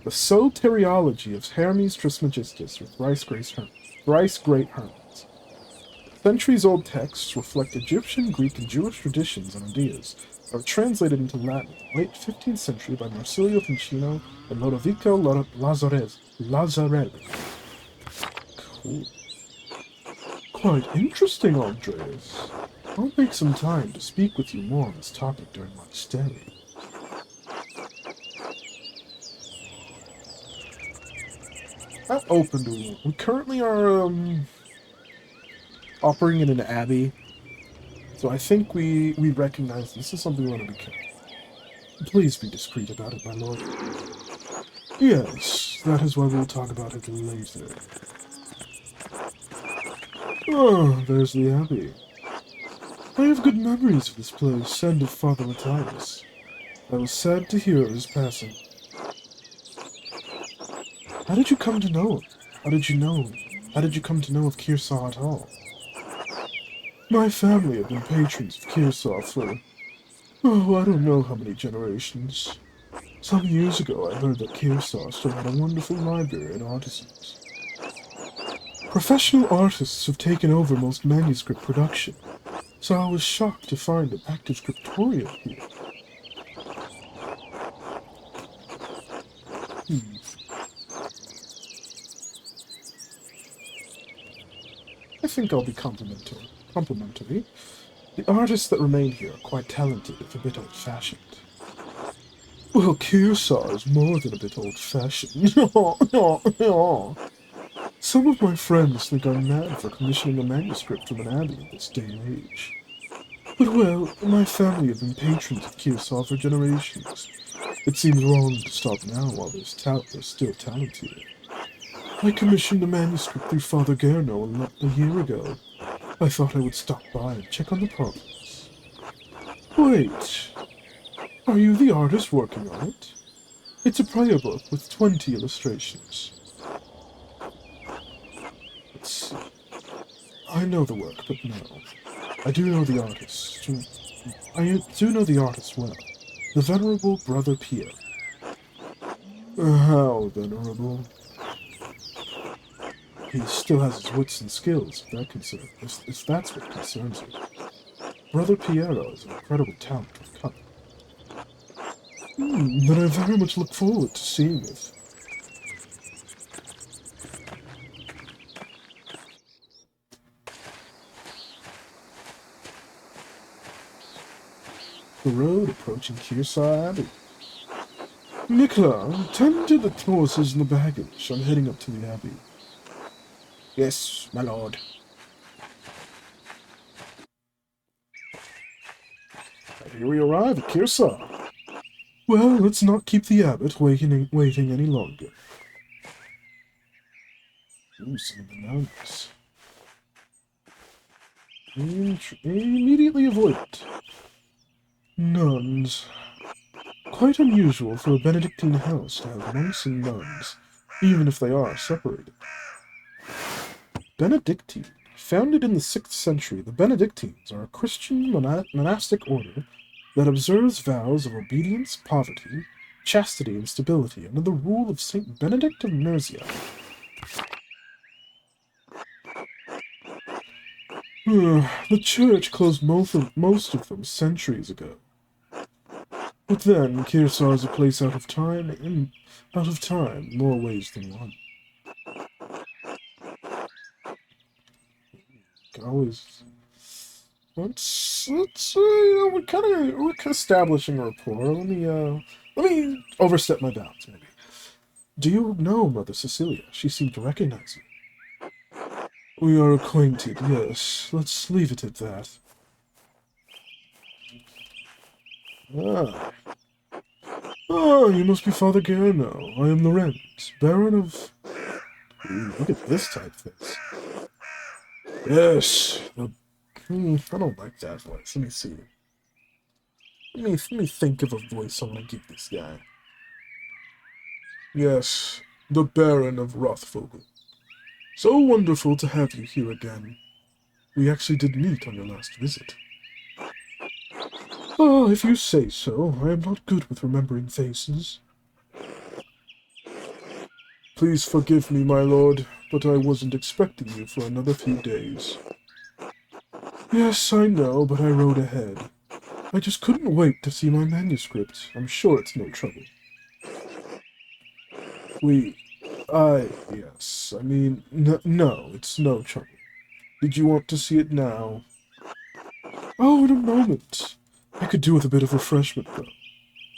The soteriology of Hermes Trismegistus, or thrice great Hermes. Centuries-old texts reflect Egyptian, Greek, and Jewish traditions and ideas that were translated into Latin in the late 15th century by Marsilio Ficino and Lodovico Lazzarelli. Cool. Quite interesting, Andreas. I'll make some time to speak with you more on this topic during my stay. I'm open to it. We currently are, operating in an abbey, so I think we recognize this is something we want to be careful. Please be discreet about it, my lord. Yes, that is why we'll talk about it later. Oh, there's the abbey. I have good memories of this place and of Father Matthias. I was sad to hear of his passing. How did you come to know him? How did you come to know of Kearsarge Hall? My family have been patrons of Kearsarge for, I don't know how many generations. Some years ago I heard that Kearsarge still had a wonderful library and artisans. Professional artists have taken over most manuscript production, so I was shocked to find an active scriptorium here. think I'll be complimentary. The artists that remain here are quite talented, if a bit old-fashioned. Well, Kearsarge is more than a bit old-fashioned. Some of my friends think I'm mad for commissioning a manuscript from an abbey in this day and age. But well, my family have been patrons of Kearsarge for generations. It seems wrong to stop now while there's still talent here. I commissioned a manuscript through Father Gerno a year ago. I thought I would stop by and check on the progress. Wait, are you the artist working on it? It's a prayer book with 20 illustrations. Let's see. I know the work, but no. I do know the artist. I do know the artist well. The Venerable Brother Pierre. How venerable? He still has his wits and skills, if that's what concerns you. Brother Piero is an incredible talent with cut. Then I very much look forward to seeing it. The road approaching Kearsarge Abbey. Nicola, tend to the horses and the baggage. I'm heading up to the Abbey. Yes, my lord. And here we arrive at Kearsarge. Well, let's not keep the abbot waiting any longer. Ooh, some of the nuns. Immediately avoid it. Nuns. Quite unusual for a Benedictine house to have monks and nuns, even if they are separated. Benedictine. Founded in the 6th century, the Benedictines are a Christian monastic order that observes vows of obedience, poverty, chastity, and stability under the rule of Saint Benedict of Nursia. The church closed most of them centuries ago. But then, Kearsarge is a place out of time, more ways than one. Always. We're establishing a rapport. Let me overstep my bounds, maybe. Do you know Mother Cecilia? She seemed to recognize you. We are acquainted, yes. Let's leave it at that. You must be Father Gerno. I am Lorenz, Baron of... Ooh, look at this typeface. Yes, I don't like that voice. Let me see. Let me think of a voice I want to give this guy. Yes, the Baron of Rothvogel. So wonderful to have you here again. We actually did meet on your last visit. Oh, if you say so. I am not good with remembering faces. Please forgive me, my lord, but I wasn't expecting you for another few days. Yes, I know, but I rode ahead. I just couldn't wait to see my manuscript. I'm sure it's no trouble. Yes. I mean, no, it's no trouble. Did you want to see it now? Oh, in a moment. I could do with a bit of refreshment, though.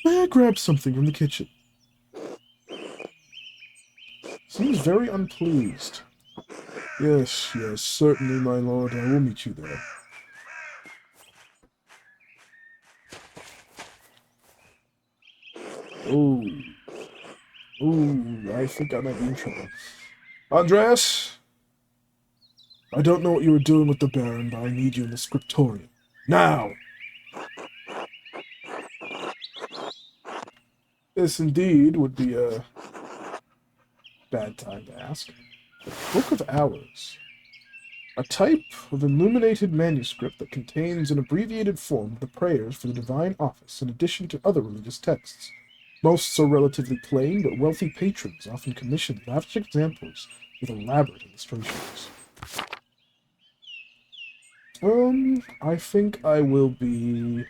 May I grab something from the kitchen? Seems very unpleased. Yes, certainly, my lord. I will meet you there. Oh, I think I might be in trouble. Andreas? I don't know what you were doing with the Baron, but I need you in the scriptorium. Now! This indeed would be a bad time to ask. The Book of Hours. A type of illuminated manuscript that contains an abbreviated form of the prayers for the divine office in addition to other religious texts. Most are relatively plain, but wealthy patrons often commission lavish examples with elaborate illustrations. I think I will be...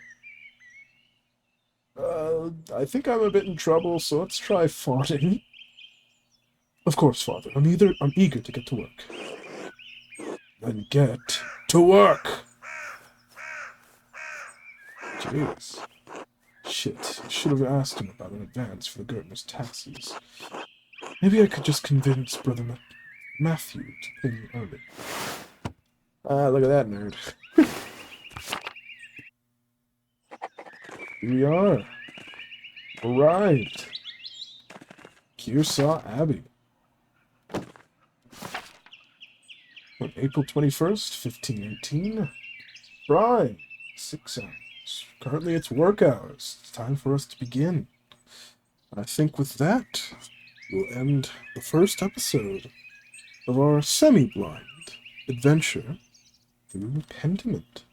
I think I'm a bit in trouble, so let's try farting. Of course, Father. I'm eager to get to work. Then get to work. Jeez. Shit, I should have asked him about an advance for the gardener's taxes. Maybe I could just convince Brother Matthew to pay me early. Ah, look at that nerd. Here we are. Arrived. Kearsarge Abbey. On April 21st, 1518. Right. 6 hours. Currently it's work hours. It's time for us to begin. I think with that, we'll end the first episode of our semi-blind adventure through Pentiment.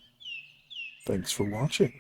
Thanks for watching.